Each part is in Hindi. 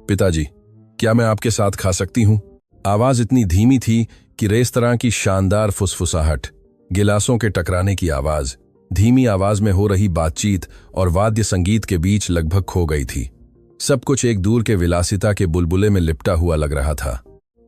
पिताजी, क्या मैं आपके साथ खा सकती हूँ? आवाज इतनी धीमी थी कि रेस्तरां की शानदार फुसफुसाहट, गिलासों के टकराने की आवाज, धीमी आवाज में हो रही बातचीत और वाद्य संगीत के बीच लगभग खो गई थी। सब कुछ एक दूर के विलासिता के बुलबुले में लिपटा हुआ लग रहा था,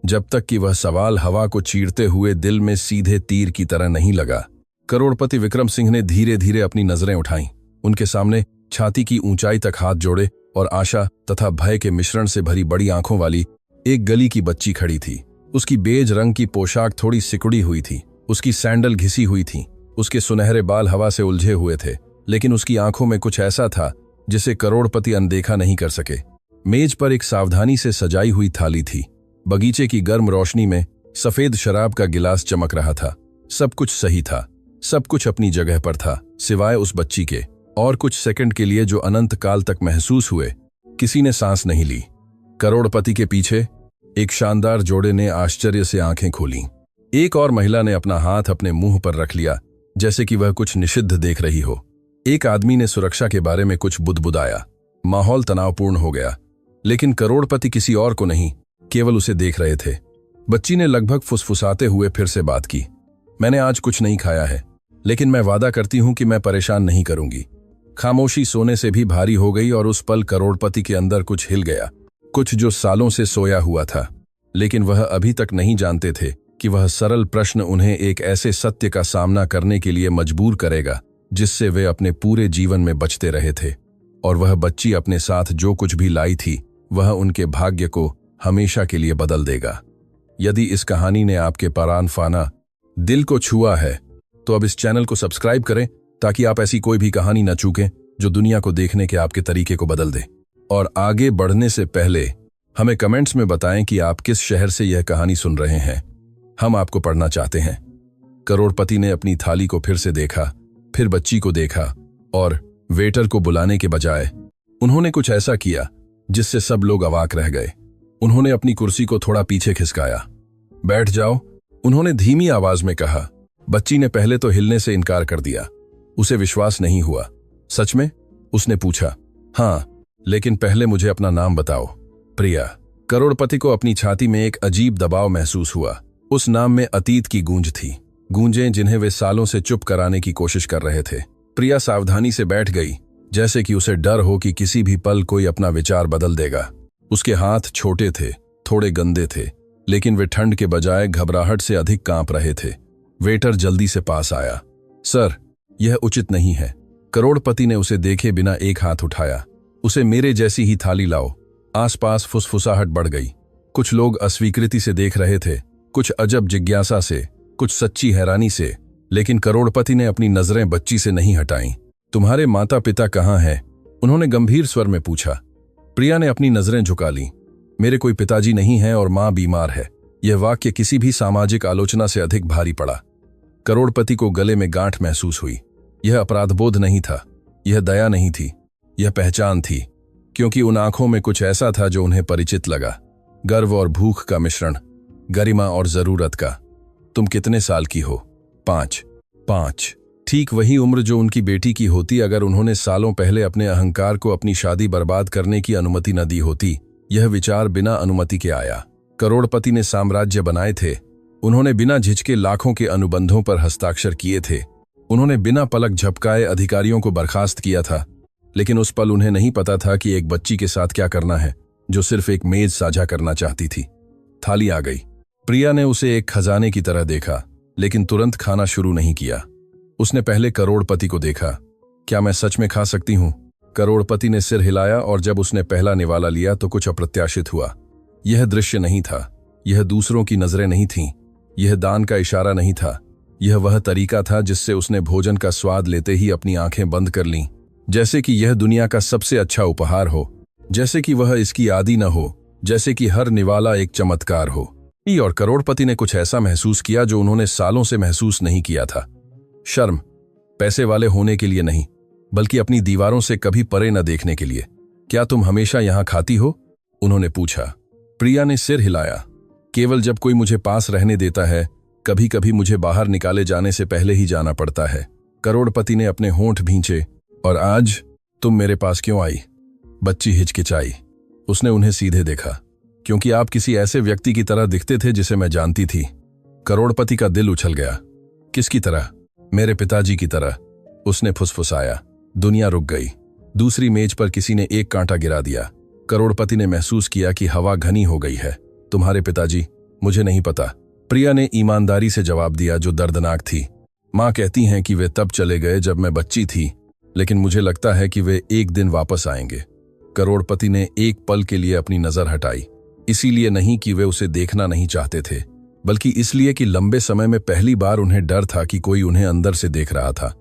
जब तक कि वह सवाल हवा को चीरते हुए दिल में सीधे तीर की तरह नहीं लगा। करोड़पति विक्रम सिंह ने धीरे धीरे अपनी नजरें उठाईं। उनके सामने छाती की ऊंचाई तक हाथ जोड़े और आशा तथा भय के मिश्रण से भरी बड़ी आंखों वाली एक गली की बच्ची खड़ी थी। उसकी बेज रंग की पोशाक थोड़ी सिकुड़ी हुई थी, उसकी सैंडल घिसी हुई थी, उसके सुनहरे बाल हवा से उलझे हुए थे, लेकिन उसकी आंखों में कुछ ऐसा था जिसे करोड़पति अनदेखा नहीं कर सके। मेज पर एक सावधानी से सजाई हुई थाली थी। बगीचे की गर्म रोशनी में सफेद शराब का गिलास चमक रहा था। सब कुछ सही था, सब कुछ अपनी जगह पर था, सिवाय उस बच्ची के। और कुछ सेकंड के लिए जो अनंत काल तक महसूस हुए, किसी ने सांस नहीं ली। करोड़पति के पीछे एक शानदार जोड़े ने आश्चर्य से आंखें खोलीं। एक और महिला ने अपना हाथ अपने मुंह पर रख लिया, जैसे कि वह कुछ निषिद्ध देख रही हो। एक आदमी ने सुरक्षा के बारे में कुछ बुदबुदाया। माहौल तनावपूर्ण हो गया, लेकिन करोड़पति किसी और को नहीं, केवल उसे देख रहे थे। बच्ची ने लगभग फुसफुसाते हुए फिर से बात की। मैंने आज कुछ नहीं खाया है, लेकिन मैं वादा करती हूं कि मैं परेशान नहीं करूंगी। खामोशी सोने से भी भारी हो गई और उस पल करोड़पति के अंदर कुछ हिल गया, कुछ जो सालों से सोया हुआ था। लेकिन वह अभी तक नहीं जानते थे कि वह सरल प्रश्न उन्हें एक ऐसे सत्य का सामना करने के लिए मजबूर करेगा जिससे वे अपने पूरे जीवन में बचते रहे थे। और वह बच्ची अपने साथ जो कुछ भी लाई थी, वह उनके भाग्य को हमेशा के लिए बदल देगा। यदि इस कहानी ने आपके परान फाना दिल को छुआ है, तो अब इस चैनल को सब्सक्राइब करें ताकि आप ऐसी कोई भी कहानी न चूकें जो दुनिया को देखने के आपके तरीके को बदल दे। और आगे बढ़ने से पहले हमें कमेंट्स में बताएं कि आप किस शहर से यह कहानी सुन रहे हैं। हम आपको पढ़ना चाहते हैं। करोड़पति ने अपनी थाली को फिर से देखा, फिर बच्ची को देखा, और वेटर को बुलाने के बजाय उन्होंने कुछ ऐसा किया जिससे सब लोग अवाक रह गए। उन्होंने अपनी कुर्सी को थोड़ा पीछे खिसकाया। बैठ जाओ, उन्होंने धीमी आवाज में कहा। बच्ची ने पहले तो हिलने से इनकार कर दिया। उसे विश्वास नहीं हुआ। सच में? उसने पूछा। हाँ, लेकिन पहले मुझे अपना नाम बताओ। प्रिया। करोड़पति को अपनी छाती में एक अजीब दबाव महसूस हुआ। उस नाम में अतीत की गूंज थी, गूंजें जिन्हें वे सालों से चुप कराने की कोशिश कर रहे थे। प्रिया सावधानी से बैठ गई, जैसे कि उसे डर हो कि किसी भी पल कोई अपना विचार बदल देगा। उसके हाथ छोटे थे, थोड़े गंदे थे, लेकिन वे ठंड के बजाय घबराहट से अधिक कांप रहे थे। वेटर जल्दी से पास आया। सर, यह उचित नहीं है। करोड़पति ने उसे देखे बिना एक हाथ उठाया। उसे मेरे जैसी ही थाली लाओ। आसपास फुसफुसाहट बढ़ गई। कुछ लोग अस्वीकृति से देख रहे थे, कुछ अजब जिज्ञासा से, कुछ सच्ची हैरानी से, लेकिन करोड़पति ने अपनी नजरें बच्ची से नहीं हटाईं। तुम्हारे माता पिता कहाँ हैं? उन्होंने गंभीर स्वर में पूछा। प्रिया ने अपनी नजरें झुका लीं। मेरे कोई पिताजी नहीं है और मां बीमार है। यह वाक्य किसी भी सामाजिक आलोचना से अधिक भारी पड़ा। करोड़पति को गले में गांठ महसूस हुई। यह अपराधबोध नहीं था, यह दया नहीं थी, यह पहचान थी, क्योंकि उन आंखों में कुछ ऐसा था जो उन्हें परिचित लगा। गर्व और भूख का मिश्रण, गरिमा और जरूरत का। तुम कितने साल की हो? 5। ठीक वही उम्र जो उनकी बेटी की होती अगर उन्होंने सालों पहले अपने अहंकार को अपनी शादी बर्बाद करने की अनुमति न दी होती। यह विचार बिना अनुमति के आया। करोड़पति ने साम्राज्य बनाए थे। उन्होंने बिना झिझके लाखों के अनुबंधों पर हस्ताक्षर किए थे। उन्होंने बिना पलक झपकाए अधिकारियों को बर्खास्त किया था। लेकिन उस पल उन्हें नहीं पता था कि एक बच्ची के साथ क्या करना है, जो सिर्फ एक मेज साझा करना चाहती थी। थाली आ गई। प्रिया ने उसे एक खजाने की तरह देखा, लेकिन तुरंत खाना शुरू नहीं किया। उसने पहले करोड़पति को देखा। क्या मैं सच में खा सकती हूं? करोड़पति ने सिर हिलाया और जब उसने पहला निवाला लिया तो कुछ अप्रत्याशित हुआ। यह दृश्य नहीं था, यह दूसरों की नजरें नहीं थीं, यह दान का इशारा नहीं था। यह वह तरीका था जिससे उसने भोजन का स्वाद लेते ही अपनी आंखें बंद कर लीं, जैसे कि यह दुनिया का सबसे अच्छा उपहार हो, जैसे कि वह इसकी आदी न हो, जैसे कि हर निवाला एक चमत्कार हो। और करोड़पति ने कुछ ऐसा महसूस किया जो उन्होंने सालों से महसूस नहीं किया था। शर्म, पैसे वाले होने के लिए नहीं, बल्कि अपनी दीवारों से कभी परे न देखने के लिए। क्या तुम हमेशा यहां खाती हो? उन्होंने पूछा। प्रिया ने सिर हिलाया। केवल जब कोई मुझे पास रहने देता है, कभी कभी मुझे बाहर निकाले जाने से पहले ही जाना पड़ता है। करोड़पति ने अपने होंठ भींचे। और आज तुम मेरे पास क्यों आई? बच्ची हिचकिचाई। उसने उन्हें सीधे देखा, क्योंकि आप किसी ऐसे व्यक्ति की तरह दिखते थे जिसे मैं जानती थी। करोड़पति का दिल उछल गया। किसकी तरह? मेरे पिताजी की तरह, उसने फुसफुसाया। दुनिया रुक गई। दूसरी मेज पर किसी ने एक कांटा गिरा दिया। करोड़पति ने महसूस किया कि हवा घनी हो गई है। तुम्हारे पिताजी? मुझे नहीं पता, प्रिया ने ईमानदारी से जवाब दिया, जो दर्दनाक थी। माँ कहती हैं कि वे तब चले गए जब मैं बच्ची थी, लेकिन मुझे लगता है कि वे एक दिन वापस आएंगे। करोड़पति ने एक पल के लिए अपनी नजर हटाई, इसीलिए नहीं कि वे उसे देखना नहीं चाहते थे, बल्कि इसलिए कि लंबे समय में पहली बार उन्हें डर था कि कोई उन्हें अंदर से देख रहा था।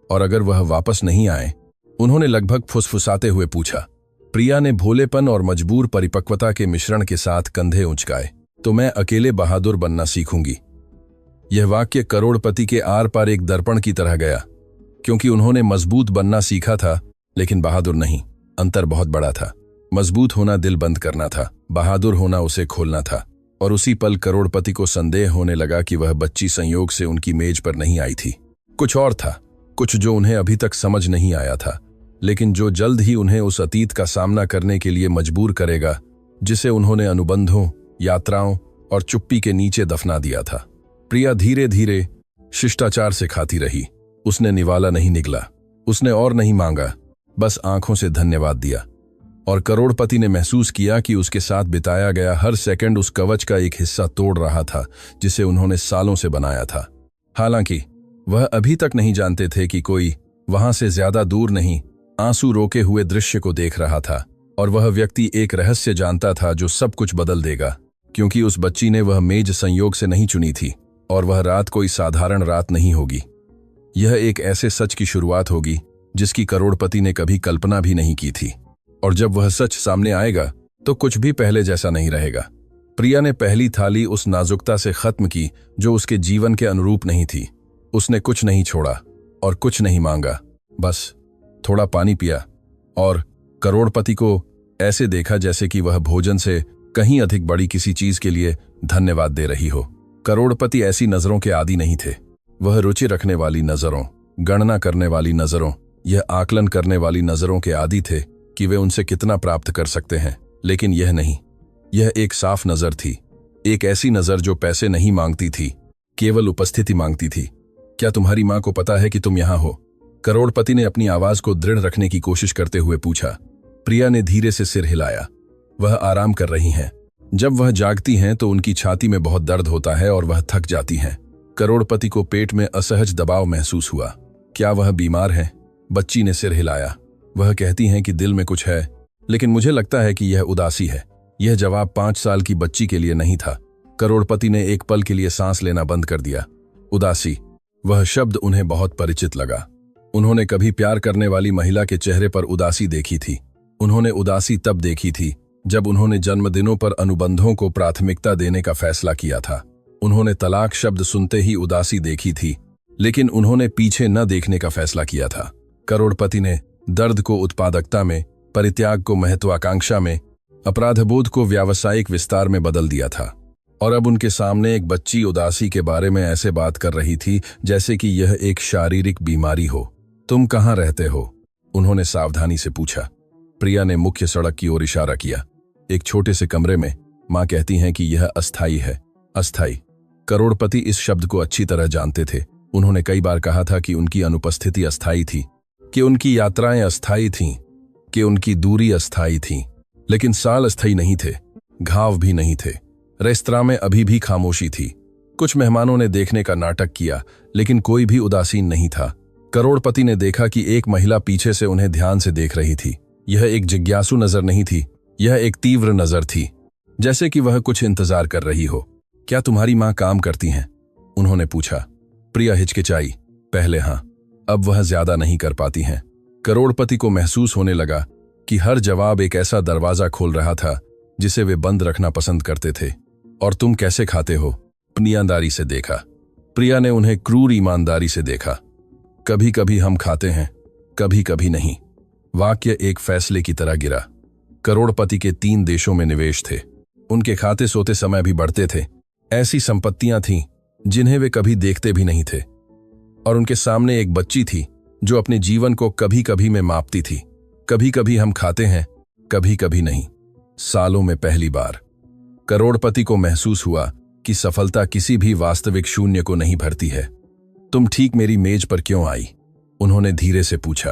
और अगर वह वापस नहीं आए? उन्होंने लगभग फुसफुसाते हुए पूछा। प्रिया ने भोलेपन और मजबूर परिपक्वता के मिश्रण के साथ कंधे उंचकाए। तो मैं अकेले बहादुर बनना सीखूंगी। यह वाक्य करोड़पति के आर पार एक दर्पण की तरह गया, क्योंकि उन्होंने मजबूत बनना सीखा था, लेकिन बहादुर नहीं। अंतर बहुत बड़ा था। मजबूत होना दिल बंद करना था, बहादुर होना उसे खोलना था। और उसी पल करोड़पति को संदेह होने लगा कि वह बच्ची संयोग से उनकी मेज पर नहीं आई थी। कुछ और था, कुछ जो उन्हें अभी तक समझ नहीं आया था, लेकिन जो जल्द ही उन्हें उस अतीत का सामना करने के लिए मजबूर करेगा जिसे उन्होंने अनुबंधों, यात्राओं और चुप्पी के नीचे दफना दिया था। प्रिया धीरे धीरे शिष्टाचार से खाती रही। उसने निवाला नहीं निगला, उसने और नहीं मांगा, बस आंखों से धन्यवाद दिया। और करोड़पति ने महसूस किया कि उसके साथ बिताया गया हर सेकंड उस कवच का एक हिस्सा तोड़ रहा था जिसे उन्होंने सालों से बनाया था। हालांकि वह अभी तक नहीं जानते थे कि कोई वहां से ज्यादा दूर नहीं आंसू रोके हुए दृश्य को देख रहा था। और वह व्यक्ति एक रहस्य जानता था जो सब कुछ बदल देगा, क्योंकि उस बच्ची ने वह मेज संयोग से नहीं चुनी थी, और वह रात कोई साधारण रात नहीं होगी। यह एक ऐसे सच की शुरुआत होगी जिसकी करोड़पति ने कभी कल्पना भी नहीं की थी। और जब वह सच सामने आएगा तो कुछ भी पहले जैसा नहीं रहेगा। प्रिया ने पहली थाली उस नाजुकता से खत्म की जो उसके जीवन के अनुरूप नहीं थी। उसने कुछ नहीं छोड़ा और कुछ नहीं मांगा, बस थोड़ा पानी पिया और करोड़पति को ऐसे देखा जैसे कि वह भोजन से कहीं अधिक बड़ी किसी चीज के लिए धन्यवाद दे रही हो। करोड़पति ऐसी नजरों के आदी नहीं थे। वह रुचि रखने वाली नजरों, गणना करने वाली नजरों, यह आकलन करने वाली नजरों के आदी थे कि वे उनसे कितना प्राप्त कर सकते हैं। लेकिन यह नहीं, यह एक साफ नजर थी, एक ऐसी नजर जो पैसे नहीं मांगती थी, केवल उपस्थिति मांगती थी। क्या तुम्हारी मां को पता है कि तुम यहां हो? करोड़पति ने अपनी आवाज को दृढ़ रखने की कोशिश करते हुए पूछा। प्रिया ने धीरे से सिर हिलाया। वह आराम कर रही हैं। जब वह जागती हैं तो उनकी छाती में बहुत दर्द होता है और वह थक जाती हैं। करोड़पति को पेट में असहज दबाव महसूस हुआ। क्या वह बीमार है? बच्ची ने सिर हिलाया। वह कहती हैं कि दिल में कुछ है, लेकिन मुझे लगता है कि यह उदासी है। यह जवाब 5 साल की बच्ची के लिए नहीं था। करोड़पति ने एक पल के लिए सांस लेना बंद कर दिया। उदासी, वह शब्द उन्हें बहुत परिचित लगा। उन्होंने कभी प्यार करने वाली महिला के चेहरे पर उदासी देखी थी। उन्होंने उदासी तब देखी थी जब उन्होंने जन्मदिनों पर अनुबंधों को प्राथमिकता देने का फैसला किया था। उन्होंने तलाक शब्द सुनते ही उदासी देखी थी, लेकिन उन्होंने पीछे न देखने का फैसला किया था। करोड़पति ने दर्द को उत्पादकता में, परित्याग को महत्वाकांक्षा में, अपराधबोध को व्यावसायिक विस्तार में बदल दिया था। और अब उनके सामने एक बच्ची उदासी के बारे में ऐसे बात कर रही थी जैसे कि यह एक शारीरिक बीमारी हो। तुम कहाँ रहते हो? उन्होंने सावधानी से पूछा। प्रिया ने मुख्य सड़क की ओर इशारा किया। एक छोटे से कमरे में। माँ कहती हैं कि यह अस्थाई है। अस्थाई? करोड़पति इस शब्द को अच्छी तरह जानते थे। उन्होंने कई बार कहा था कि उनकी अनुपस्थिति अस्थाई थी, कि उनकी यात्राएं अस्थाई थीं, कि उनकी दूरी अस्थाई थी। लेकिन साल अस्थाई नहीं थे, घाव भी नहीं थे। रेस्तरां में अभी भी खामोशी थी। कुछ मेहमानों ने देखने का नाटक किया, लेकिन कोई भी उदासीन नहीं था। करोड़पति ने देखा कि एक महिला पीछे से उन्हें ध्यान से देख रही थी। यह एक जिज्ञासु नजर नहीं थी, यह एक तीव्र नजर थी, जैसे कि वह कुछ इंतजार कर रही हो। क्या तुम्हारी मां काम करती हैं? उन्होंने पूछा। प्रिया हिचकिचाई। पहले हां, अब वह ज्यादा नहीं कर पाती हैं। करोड़पति को महसूस होने लगा कि हर जवाब एक ऐसा दरवाजा खोल रहा था जिसे वे बंद रखना पसंद करते थे। और तुम कैसे खाते हो? ईमानदारी से देखा। प्रिया ने उन्हें क्रूर ईमानदारी से देखा। कभी कभी हम खाते हैं, कभी कभी नहीं। वाक्य एक फैसले की तरह गिरा। करोड़पति के 3 देशों में निवेश थे। उनके खाते सोते समय भी बढ़ते थे। ऐसी संपत्तियां थीं जिन्हें वे कभी देखते भी नहीं थे। और उनके सामने एक बच्ची थी जो अपने जीवन को कभी कभी में मापती थी। कभी कभी हम खाते हैं, कभी कभी नहीं। सालों में पहली बार करोड़पति को महसूस हुआ कि सफलता किसी भी वास्तविक शून्य को नहीं भरती है। तुम ठीक मेरी मेज पर क्यों आई? उन्होंने धीरे से पूछा।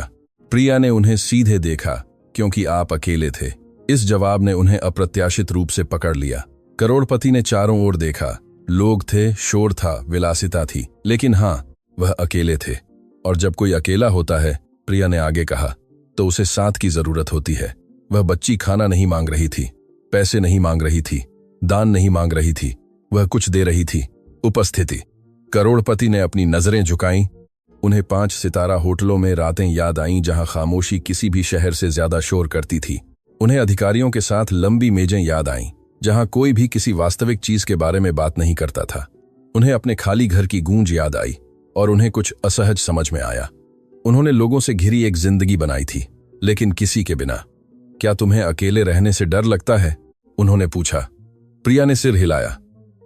प्रिया ने उन्हें सीधे देखा, क्योंकि आप अकेले थे। इस जवाब ने उन्हें अप्रत्याशित रूप से पकड़ लिया। करोड़पति ने चारों ओर देखा। लोग थे, शोर था, विलासिता थी, लेकिन हाँ, वह अकेले थे। और जब कोई अकेला होता है, प्रिया ने आगे कहा, तो उसे साथ की जरूरत होती है। वह बच्ची खाना नहीं मांग रही थी, पैसे नहीं मांग रही थी, दान नहीं मांग रही थी, वह कुछ दे रही थी, उपस्थिति। करोड़पति ने अपनी नजरें झुकाईं। उन्हें 5 सितारा होटलों में रातें याद आईं, जहां खामोशी किसी भी शहर से ज्यादा शोर करती थी। उन्हें अधिकारियों के साथ लंबी मेजें याद आईं, जहां कोई भी किसी वास्तविक चीज के बारे में बात नहीं करता था। उन्हें अपने खाली घर की गूंज याद आई और उन्हें कुछ असहज समझ में आया। उन्होंने लोगों से घिरी एक जिंदगी बनाई थी, लेकिन किसी के बिना। क्या तुम्हें अकेले रहने से डर लगता है? उन्होंने पूछा। प्रिया ने सिर हिलाया।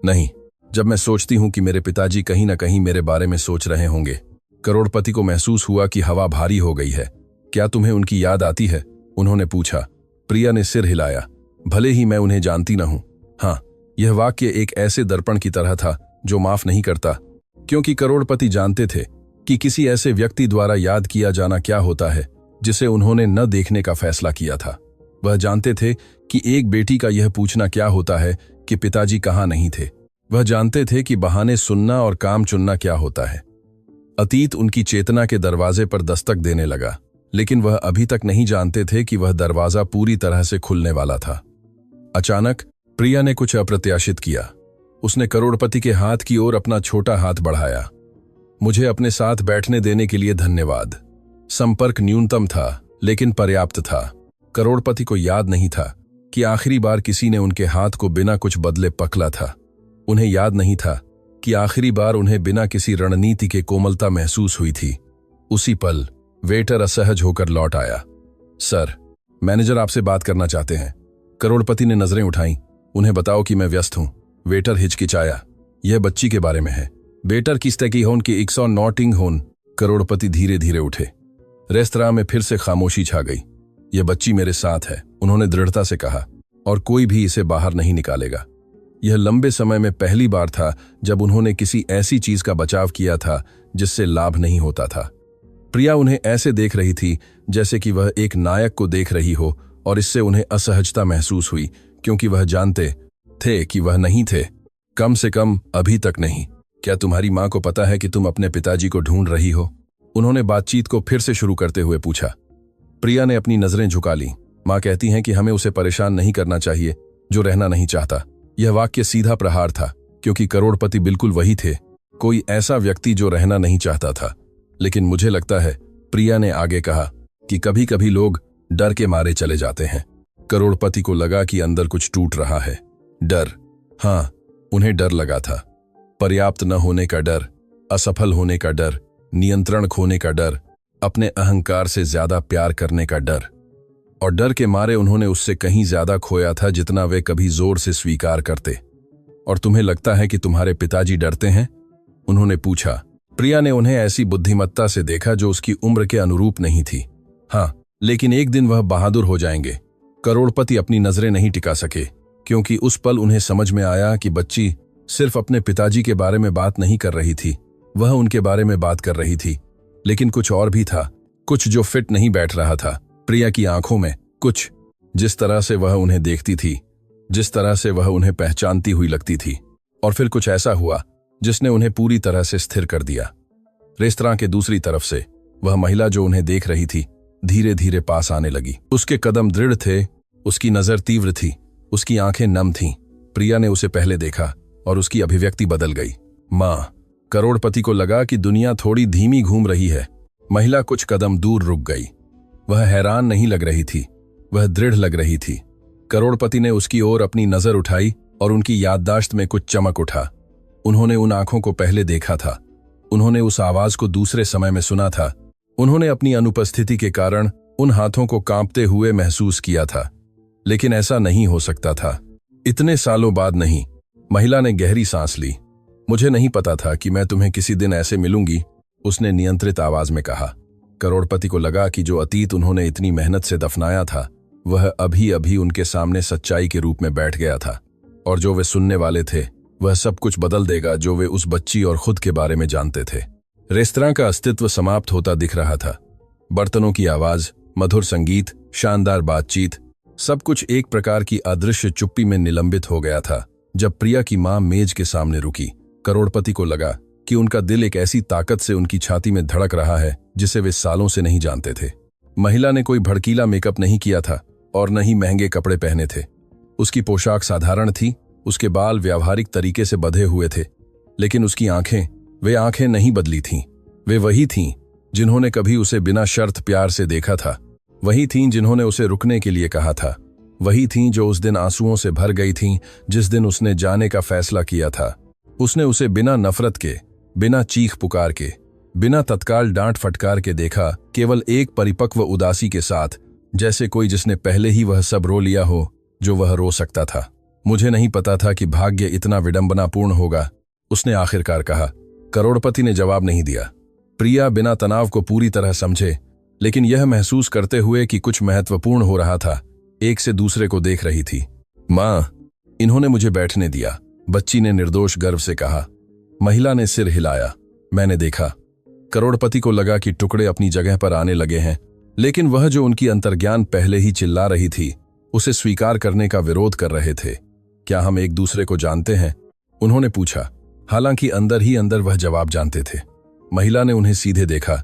नहीं, जब मैं सोचती हूं कि मेरे पिताजी कहीं ना कहीं मेरे बारे में सोच रहे होंगे। करोड़पति को महसूस हुआ कि हवा भारी हो गई है। क्या तुम्हें उनकी याद आती है? उन्होंने पूछा। प्रिया ने सिर हिलाया। भले ही मैं उन्हें जानती न हूं। हाँ, यह वाक्य एक ऐसे दर्पण की तरह था जो माफ नहीं करता, क्योंकि करोड़पति जानते थे कि किसी ऐसे व्यक्ति द्वारा याद किया जाना क्या होता है जिसे उन्होंने न देखने का फैसला किया था। वह जानते थे कि एक बेटी का यह पूछना क्या होता है कि पिताजी कहाँ नहीं थे। वह जानते थे कि बहाने सुनना और काम चुनना क्या होता है। अतीत उनकी चेतना के दरवाजे पर दस्तक देने लगा, लेकिन वह अभी तक नहीं जानते थे कि वह दरवाजा पूरी तरह से खुलने वाला था। अचानक प्रिया ने कुछ अप्रत्याशित किया। उसने करोड़पति के हाथ की ओर अपना छोटा हाथ बढ़ाया। मुझे अपने साथ बैठने देने के लिए धन्यवाद। संपर्क न्यूनतम था, लेकिन पर्याप्त था। करोड़पति को याद नहीं था कि आखिरी बार किसी ने उनके हाथ को बिना कुछ बदले पकड़ा था। उन्हें याद नहीं था कि आखिरी बार उन्हें बिना किसी रणनीति के कोमलता महसूस हुई थी। उसी पल वेटर असहज होकर लौट आया। सर, मैनेजर आपसे बात करना चाहते हैं। करोड़पति ने नजरें उठाईं। उन्हें बताओ कि मैं व्यस्त हूं। वेटर हिचकिचाया। यह बच्ची के बारे में है। वेटर किस्ते होन की 109 होन। करोड़पति धीरे धीरे उठे। रेस्तरां में फिर से खामोशी छा गई। यह बच्ची मेरे साथ है, उन्होंने दृढ़ता से कहा, और कोई भी इसे बाहर नहीं निकालेगा। यह लंबे समय में पहली बार था जब उन्होंने किसी ऐसी चीज का बचाव किया था जिससे लाभ नहीं होता था। प्रिया उन्हें ऐसे देख रही थी जैसे कि वह एक नायक को देख रही हो, और इससे उन्हें असहजता महसूस हुई, क्योंकि वह जानते थे कि वह नहीं थे, कम से कम अभी तक नहीं। क्या तुम्हारी माँ को पता है कि तुम अपने पिताजी को ढूंढ रही हो? उन्होंने बातचीत को फिर से शुरू करते हुए पूछा। प्रिया ने अपनी नजरें झुका ली। माँ कहती हैं कि हमें उसे परेशान नहीं करना चाहिए जो रहना नहीं चाहता। यह वाक्य सीधा प्रहार था, क्योंकि करोड़पति बिल्कुल वही थे, कोई ऐसा व्यक्ति जो रहना नहीं चाहता था। लेकिन मुझे लगता है, प्रिया ने आगे कहा, कि कभी कभी लोग डर के मारे चले जाते हैं। करोड़पति को लगा कि अंदर कुछ टूट रहा है। डर, हाँ, उन्हें डर लगा था। पर्याप्त न होने का डर, असफल होने का डर, नियंत्रण खोने का डर, अपने अहंकार से ज्यादा प्यार करने का डर। और डर के मारे उन्होंने उससे कहीं ज्यादा खोया था जितना वे कभी जोर से स्वीकार करते। और तुम्हें लगता है कि तुम्हारे पिताजी डरते हैं? उन्होंने पूछा। प्रिया ने उन्हें ऐसी बुद्धिमत्ता से देखा जो उसकी उम्र के अनुरूप नहीं थी। हाँ, लेकिन एक दिन वह बहादुर हो जाएंगे। करोड़पति अपनी नजरें नहीं टिका सके, क्योंकि उस पल उन्हें समझ में आया कि बच्ची सिर्फ अपने पिताजी के बारे में बात नहीं कर रही थी, वह उनके बारे में बात कर रही थी। लेकिन कुछ और भी था, कुछ जो फिट नहीं बैठ रहा था प्रिया की आंखों में। कुछ, जिस तरह से वह उन्हें देखती थी, जिस तरह से वह उन्हें पहचानती हुई लगती थी। और फिर कुछ ऐसा हुआ जिसने उन्हें पूरी तरह से स्थिर कर दिया। रेस्तरां के दूसरी तरफ से वह महिला जो उन्हें देख रही थी धीरे धीरे पास आने लगी। उसके कदम दृढ़ थे, उसकी नजर तीव्र थी, उसकी आंखें नम थीं। प्रिया ने उसे पहले देखा और उसकी अभिव्यक्ति बदल गई। माँ, करोड़पति को लगा कि दुनिया थोड़ी धीमी घूम रही है। महिला कुछ कदम दूर रुक गई। वह हैरान नहीं लग रही थी, वह दृढ़ लग रही थी। करोड़पति ने उसकी ओर अपनी नजर उठाई और उनकी याददाश्त में कुछ चमक उठा। उन्होंने उन आंखों को पहले देखा था, उन्होंने उस आवाज को दूसरे समय में सुना था, उन्होंने अपनी अनुपस्थिति के कारण उन हाथों को कांपते हुए महसूस किया था। लेकिन ऐसा नहीं हो सकता था, इतने सालों बाद नहीं। महिला ने गहरी सांस ली। मुझे नहीं पता था कि मैं तुम्हें किसी दिन ऐसे मिलूंगी, उसने नियंत्रित आवाज में कहा। करोड़पति को लगा कि जो अतीत उन्होंने इतनी मेहनत से दफनाया था, वह अभी अभी उनके सामने सच्चाई के रूप में बैठ गया था, और जो वे सुनने वाले थे वह सब कुछ बदल देगा जो वे उस बच्ची और खुद के बारे में जानते थे। रेस्तरां का अस्तित्व समाप्त होता दिख रहा था। बर्तनों की आवाज, मधुर संगीत, शानदार बातचीत, सब कुछ एक प्रकार की अदृश्य चुप्पी में निलंबित हो गया था। जब प्रिया की मां मेज के सामने रुकी, करोड़पति को लगा कि उनका दिल एक ऐसी ताकत से उनकी छाती में धड़क रहा है जिसे वे सालों से नहीं जानते थे। महिला ने कोई भड़कीला मेकअप नहीं किया था और न ही महंगे कपड़े पहने थे। उसकी पोशाक साधारण थी, उसके बाल व्यावहारिक तरीके से बंधे हुए थे, लेकिन उसकी आंखें, वे आंखें नहीं बदली थीं। वे वही थीं जिन्होंने कभी उसे बिना शर्त प्यार से देखा था, वही थीं जिन्होंने उसे रुकने के लिए कहा था, वही थीं जो उस दिन आंसुओं से भर गई थीं जिस दिन उसने जाने का फैसला किया था। उसने उसे बिना नफरत के, बिना चीख पुकार के, बिना तत्काल डांट फटकार के देखा, केवल एक परिपक्व उदासी के साथ, जैसे कोई जिसने पहले ही वह सब रो लिया हो जो वह रो सकता था। मुझे नहीं पता था कि भाग्य इतना विडंबनापूर्ण होगा, उसने आखिरकार कहा। करोड़पति ने जवाब नहीं दिया। प्रिया बिना तनाव को पूरी तरह समझे, लेकिन यह महसूस करते हुए कि कुछ महत्वपूर्ण हो रहा था, एक से दूसरे को देख रही थी। मां, इन्होंने मुझे बैठने दिया, बच्ची ने निर्दोष गर्व से कहा। महिला ने सिर हिलाया। मैंने देखा। करोड़पति को लगा कि टुकड़े अपनी जगह पर आने लगे हैं, लेकिन वह जो उनकी अंतर्ज्ञान पहले ही चिल्ला रही थी, उसे स्वीकार करने का विरोध कर रहे थे। क्या हम एक दूसरे को जानते हैं? उन्होंने पूछा, हालांकि अंदर ही अंदर वह जवाब जानते थे। महिला ने उन्हें सीधे देखा।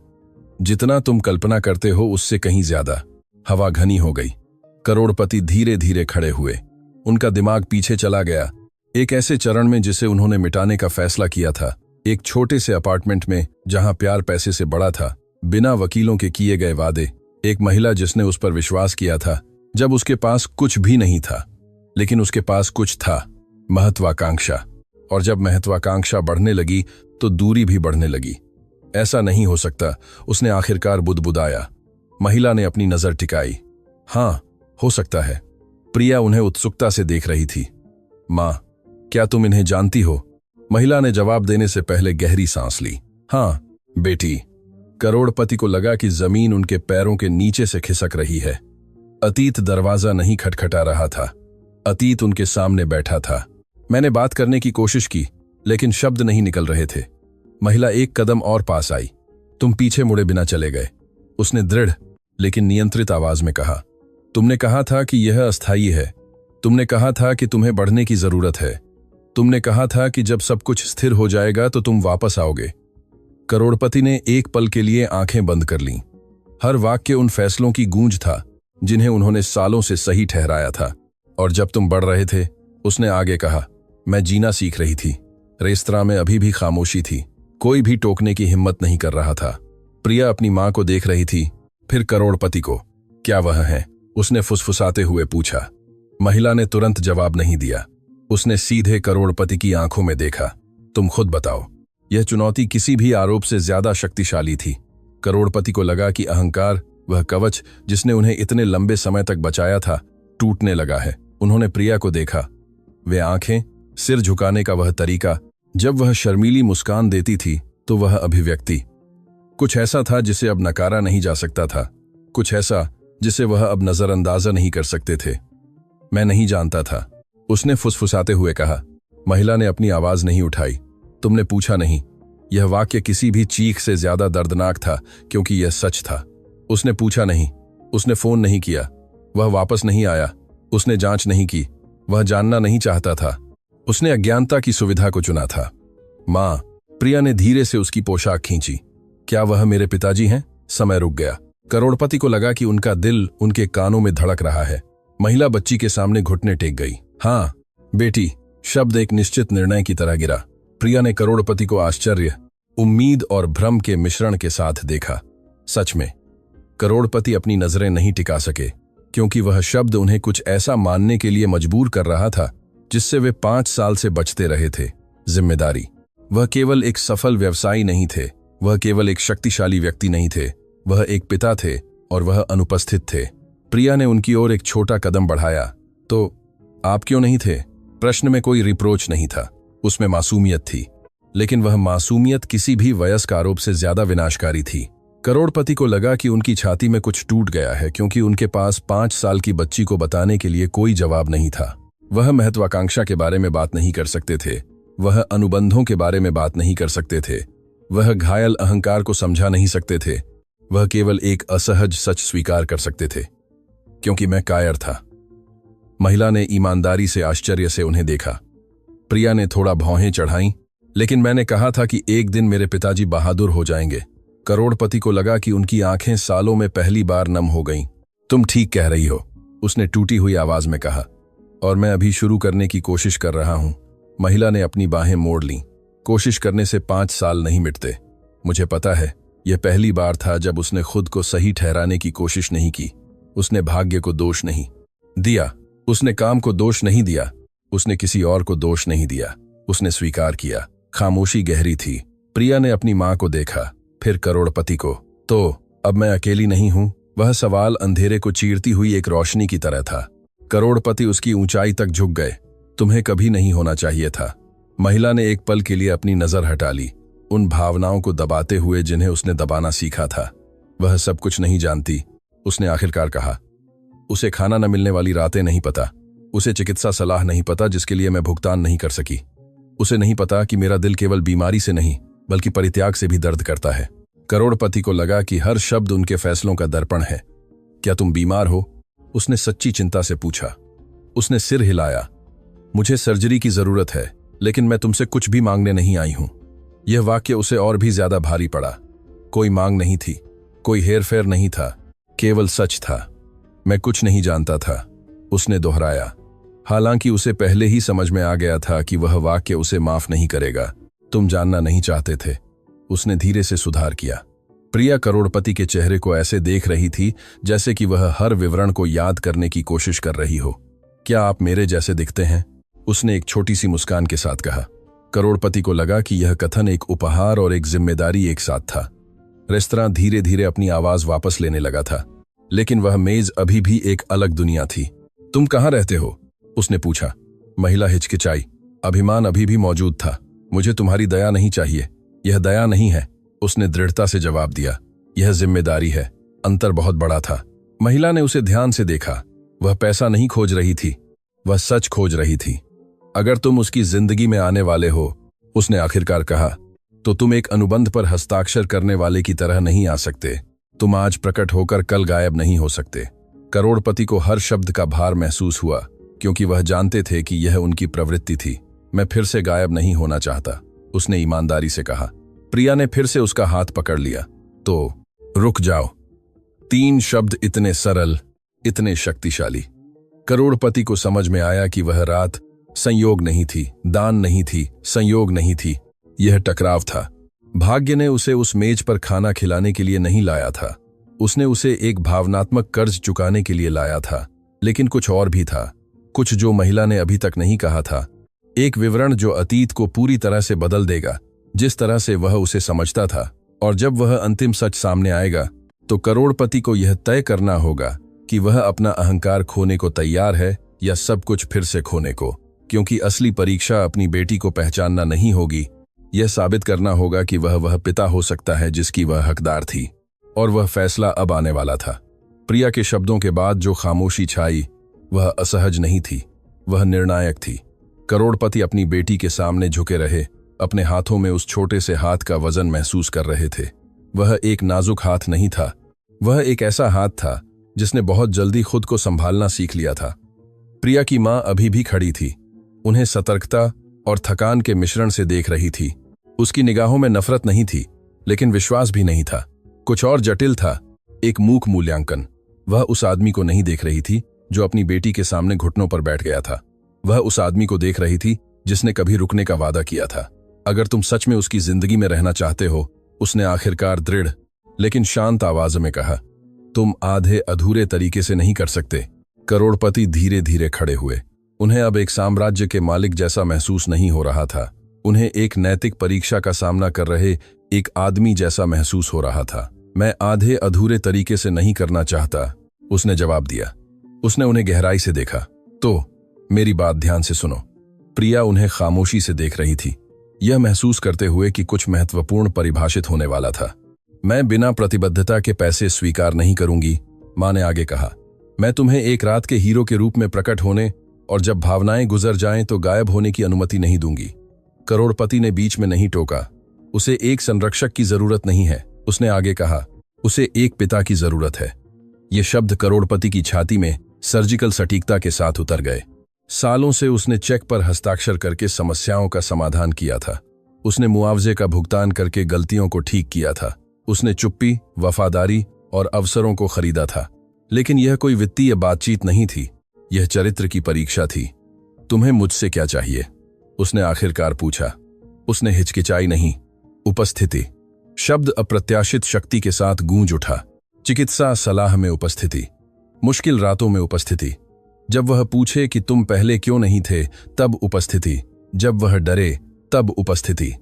जितना तुम कल्पना करते हो उससे कहीं ज्यादा। हवा घनी हो गई। करोड़पति धीरे धीरे खड़े हुए। उनका दिमाग पीछे चला गया, एक ऐसे चरण में जिसे उन्होंने मिटाने का फैसला किया था। एक छोटे से अपार्टमेंट में जहां प्यार पैसे से बड़ा था, बिना वकीलों के किए गए वादे, एक महिला जिसने उस पर विश्वास किया था जब उसके पास कुछ भी नहीं था, लेकिन उसके पास कुछ था, महत्वाकांक्षा। और जब महत्वाकांक्षा बढ़ने लगी तो दूरी भी बढ़ने लगी। ऐसा नहीं हो सकता, उसने आखिरकार बुदबुदाया। महिला ने अपनी नजर टिकाई। हाँ, हो सकता है। प्रिया उन्हें उत्सुकता से देख रही थी। मां, क्या तुम इन्हें जानती हो? महिला ने जवाब देने से पहले गहरी सांस ली। हाँ बेटी। करोड़पति को लगा कि जमीन उनके पैरों के नीचे से खिसक रही है। अतीत दरवाजा नहीं खटखटा रहा था, अतीत उनके सामने बैठा था। मैंने बात करने की कोशिश की, लेकिन शब्द नहीं निकल रहे थे। महिला एक कदम और पास आई। तुम पीछे मुड़े बिना चले गए, उसने दृढ़ लेकिन नियंत्रित आवाज में कहा। तुमने कहा था कि यह अस्थायी है। तुमने कहा था कि तुम्हें बढ़ने की जरूरत है। तुमने कहा था कि जब सब कुछ स्थिर हो जाएगा तो तुम वापस आओगे। करोड़पति ने एक पल के लिए आंखें बंद कर लीं। हर वाक्य उन फैसलों की गूंज था जिन्हें उन्होंने सालों से सही ठहराया था। और जब तुम बढ़ रहे थे, उसने आगे कहा, मैं जीना सीख रही थी। रेस्तरां में अभी भी खामोशी थी, कोई भी टोकने की हिम्मत नहीं कर रहा था। प्रिया अपनी मां को देख रही थी, फिर करोड़पति को। क्या वह है? उसने फुसफुसाते हुए पूछा। महिला ने तुरंत जवाब नहीं दिया। उसने सीधे करोड़पति की आंखों में देखा। तुम खुद बताओ। यह चुनौती किसी भी आरोप से ज्यादा शक्तिशाली थी। करोड़पति को लगा कि अहंकार, वह कवच जिसने उन्हें इतने लंबे समय तक बचाया था, टूटने लगा है। उन्होंने प्रिया को देखा। वे आंखें, सिर झुकाने का वह तरीका, जब वह शर्मीली मुस्कान देती थी तो वह अभिव्यक्ति, कुछ ऐसा था जिसे अब नकारा नहीं जा सकता था, कुछ ऐसा जिसे वह अब नजरअंदाजा नहीं कर सकते थे। मैं नहीं जानता था, उसने फुसफुसाते हुए कहा। महिला ने अपनी आवाज नहीं उठाई। तुमने पूछा नहीं। यह वाक्य किसी भी चीख से ज्यादा दर्दनाक था, क्योंकि यह सच था। उसने पूछा नहीं। उसने फोन नहीं किया। वह वापस नहीं आया। उसने जांच नहीं की। वह जानना नहीं चाहता था। उसने अज्ञानता की सुविधा को चुना था। मां, प्रिया ने धीरे से उसकी पोशाक खींची। क्या वह मेरे पिताजी हैं? समय रुक गया। करोड़पति को लगा कि उनका दिल उनके कानों में धड़क रहा है। महिला बच्ची के सामने घुटने टेक गई। हाँ बेटी, शब्द एक निश्चित निर्णय की तरह गिरा। प्रिया ने करोड़पति को आश्चर्य, उम्मीद और भ्रम के मिश्रण के साथ देखा। सच में? करोड़पति अपनी नजरें नहीं टिका सके, क्योंकि वह शब्द उन्हें कुछ ऐसा मानने के लिए मजबूर कर रहा था जिससे वे 5 साल से बचते रहे थे। जिम्मेदारी। वह केवल एक सफल व्यवसायी नहीं थे, वह केवल एक शक्तिशाली व्यक्ति नहीं थे, वह एक पिता थे और वह अनुपस्थित थे। प्रिया ने उनकी ओर एक छोटा कदम बढ़ाया। तो आप क्यों नहीं थे? प्रश्न में कोई रिप्रोच नहीं था, उसमें मासूमियत थी, लेकिन वह मासूमियत किसी भी वयस्क आरोप से ज्यादा विनाशकारी थी। करोड़पति को लगा कि उनकी छाती में कुछ टूट गया है, क्योंकि उनके पास 5 साल की बच्ची को बताने के लिए कोई जवाब नहीं था। वह महत्वाकांक्षा के बारे में बात नहीं कर सकते थे, वह अनुबंधों के बारे में बात नहीं कर सकते थे, वह घायल अहंकार को समझा नहीं सकते थे। वह केवल एक असहज सच स्वीकार कर सकते थे, क्योंकि मैं कायर था। महिला ने ईमानदारी से आश्चर्य से उन्हें देखा। प्रिया ने थोड़ा भौहें चढ़ाईं, लेकिन मैंने कहा था कि एक दिन मेरे पिताजी बहादुर हो जाएंगे। करोड़पति को लगा कि उनकी आंखें सालों में पहली बार नम हो गईं। तुम ठीक कह रही हो, उसने टूटी हुई आवाज में कहा, और मैं अभी शुरू करने की कोशिश कर रहा हूं। महिला ने अपनी बाहें मोड़ लीं। कोशिश करने से 5 साल नहीं मिटते। मुझे पता है, यह पहली बार था जब उसने खुद को सही ठहराने की कोशिश नहीं की। उसने भाग्य को दोष नहीं दिया, उसने काम को दोष नहीं दिया, उसने किसी और को दोष नहीं दिया। उसने स्वीकार किया। खामोशी गहरी थी। प्रिया ने अपनी मां को देखा, फिर करोड़पति को। तो अब मैं अकेली नहीं हूं? वह सवाल अंधेरे को चीरती हुई एक रोशनी की तरह था। करोड़पति उसकी ऊंचाई तक झुक गए। तुम्हें कभी नहीं होना चाहिए था। महिला ने एक पल के लिए अपनी नजर हटा ली, उन भावनाओं को दबाते हुए जिन्हें उसने दबाना सीखा था। वह सब कुछ नहीं जानती, उसने आखिरकार कहा। उसे खाना न मिलने वाली रातें नहीं पता, उसे चिकित्सा सलाह नहीं पता जिसके लिए मैं भुगतान नहीं कर सकी। उसे नहीं पता कि मेरा दिल केवल बीमारी से नहीं बल्कि परित्याग से भी दर्द करता है। करोड़पति को लगा कि हर शब्द उनके फैसलों का दर्पण है। क्या तुम बीमार हो? उसने सच्ची चिंता से पूछा। उसने सिर हिलाया। मुझे सर्जरी की जरूरत है, लेकिन मैं तुमसे कुछ भी मांगने नहीं आई हूं। यह वाक्य उसे और भी ज्यादा भारी पड़ा। कोई मांग नहीं थी, कोई हेरफेर नहीं था, केवल सच था। मैं कुछ नहीं जानता था, उसने दोहराया। हालांकि उसे पहले ही समझ में आ गया था कि वह वाक्य उसे माफ नहीं करेगा। तुम जानना नहीं चाहते थे, उसने धीरे से सुधार किया। प्रिया करोड़पति के चेहरे को ऐसे देख रही थी जैसे कि वह हर विवरण को याद करने की कोशिश कर रही हो। क्या आप मेरे जैसे दिखते हैं? उसने एक छोटी सी मुस्कान के साथ कहा। करोड़पति को लगा कि यह कथन एक उपहार और एक जिम्मेदारी एक साथ था। रेस्तरां धीरे धीरे अपनी आवाज वापस लेने लगा था, लेकिन वह मेज अभी भी एक अलग दुनिया थी। तुम कहाँ रहते हो? उसने पूछा। महिला हिचकिचाई। अभिमान अभी भी मौजूद था। मुझे तुम्हारी दया नहीं चाहिए। यह दया नहीं है, उसने दृढ़ता से जवाब दिया। यह जिम्मेदारी है। अंतर बहुत बड़ा था। महिला ने उसे ध्यान से देखा। वह पैसा नहीं खोज रही थी, वह सच खोज रही थी। अगर तुम उसकी जिंदगी में आने वाले हो, उसने आखिरकार कहा, तो तुम एक अनुबंध पर हस्ताक्षर करने वाले की तरह नहीं आ सकते। तुम आज प्रकट होकर कल गायब नहीं हो सकते। करोड़पति को हर शब्द का भार महसूस हुआ, क्योंकि वह जानते थे कि यह उनकी प्रवृत्ति थी। मैं फिर से गायब नहीं होना चाहता, उसने ईमानदारी से कहा। प्रिया ने फिर से उसका हाथ पकड़ लिया। तो रुक जाओ। 3 शब्द इतने सरल, इतने शक्तिशाली। करोड़पति को समझ में आया कि वह रात संयोग नहीं थी, दान नहीं थी, संयोग नहीं थी, यह टकराव था। भाग्य ने उसे उस मेज पर खाना खिलाने के लिए नहीं लाया था, उसने उसे एक भावनात्मक कर्ज चुकाने के लिए लाया था। लेकिन कुछ और भी था, कुछ जो महिला ने अभी तक नहीं कहा था। एक विवरण जो अतीत को पूरी तरह से बदल देगा, जिस तरह से वह उसे समझता था। और जब वह अंतिम सच सामने आएगा, तो करोड़पति को यह तय करना होगा कि वह अपना अहंकार खोने को तैयार है या सब कुछ फिर से खोने को। क्योंकि असली परीक्षा अपनी बेटी को पहचानना नहीं होगी, यह साबित करना होगा कि वह पिता हो सकता है जिसकी वह हकदार थी। और वह फैसला अब आने वाला था। प्रिया के शब्दों के बाद जो खामोशी छाई, वह असहज नहीं थी, वह निर्णायक थी। करोड़पति अपनी बेटी के सामने झुके रहे, अपने हाथों में उस छोटे से हाथ का वजन महसूस कर रहे थे। वह एक नाजुक हाथ नहीं था, वह एक ऐसा हाथ था जिसने बहुत जल्दी खुद को संभालना सीख लिया था। प्रिया की मां अभी भी खड़ी थी, उन्हें सतर्कता और थकान के मिश्रण से देख रही थी। उसकी निगाहों में नफरत नहीं थी, लेकिन विश्वास भी नहीं था। कुछ और जटिल था, एक मूक मूल्यांकन। वह उस आदमी को नहीं देख रही थी जो अपनी बेटी के सामने घुटनों पर बैठ गया था। वह उस आदमी को देख रही थी जिसने कभी रुकने का वादा किया था। अगर तुम सच में उसकी जिंदगी में रहना चाहते हो, उसने आखिरकार दृढ़ लेकिन शांत आवाज में कहा, तुम आधे अधूरे तरीके से नहीं कर सकते। करोड़पति धीरे धीरे खड़े हुए। उन्हें अब एक साम्राज्य के मालिक जैसा महसूस नहीं हो रहा था, उन्हें एक नैतिक परीक्षा का सामना कर रहे एक आदमी जैसा महसूस हो रहा था। मैं आधे अधूरे तरीके से नहीं करना चाहता, उसने जवाब दिया। उसने उन्हें गहराई से देखा। तो मेरी बात ध्यान से सुनो। प्रिया उन्हें खामोशी से देख रही थी, यह महसूस करते हुए कि कुछ महत्वपूर्ण परिभाषित होने वाला था। मैं बिना प्रतिबद्धता के पैसे स्वीकार नहीं करूंगी, मां ने आगे कहा। मैं तुम्हें एक रात के हीरो के रूप में प्रकट होने और जब भावनाएं गुजर जाएं तो गायब होने की अनुमति नहीं दूंगी। करोड़पति ने बीच में नहीं टोका। उसे एक संरक्षक की जरूरत नहीं है, उसने आगे कहा। उसे एक पिता की जरूरत है। ये शब्द करोड़पति की छाती में सर्जिकल सटीकता के साथ उतर गए। सालों से उसने चेक पर हस्ताक्षर करके समस्याओं का समाधान किया था। उसने मुआवजे का भुगतान करके गलतियों को ठीक किया था। उसने चुप्पी, वफादारी और अवसरों को खरीदा था। लेकिन यह कोई वित्तीय बातचीत नहीं थी, यह चरित्र की परीक्षा थी। तुम्हें मुझसे क्या चाहिए? उसने आखिरकार पूछा। उसने हिचकिचाई नहीं, उपस्थिति। शब्द अप्रत्याशित शक्ति के साथ गूंज उठा। चिकित्सा सलाह में उपस्थिति, मुश्किल रातों में उपस्थिति, जब वह पूछे कि तुम पहले क्यों नहीं थे तब उपस्थिति, जब वह डरे तब उपस्थिति।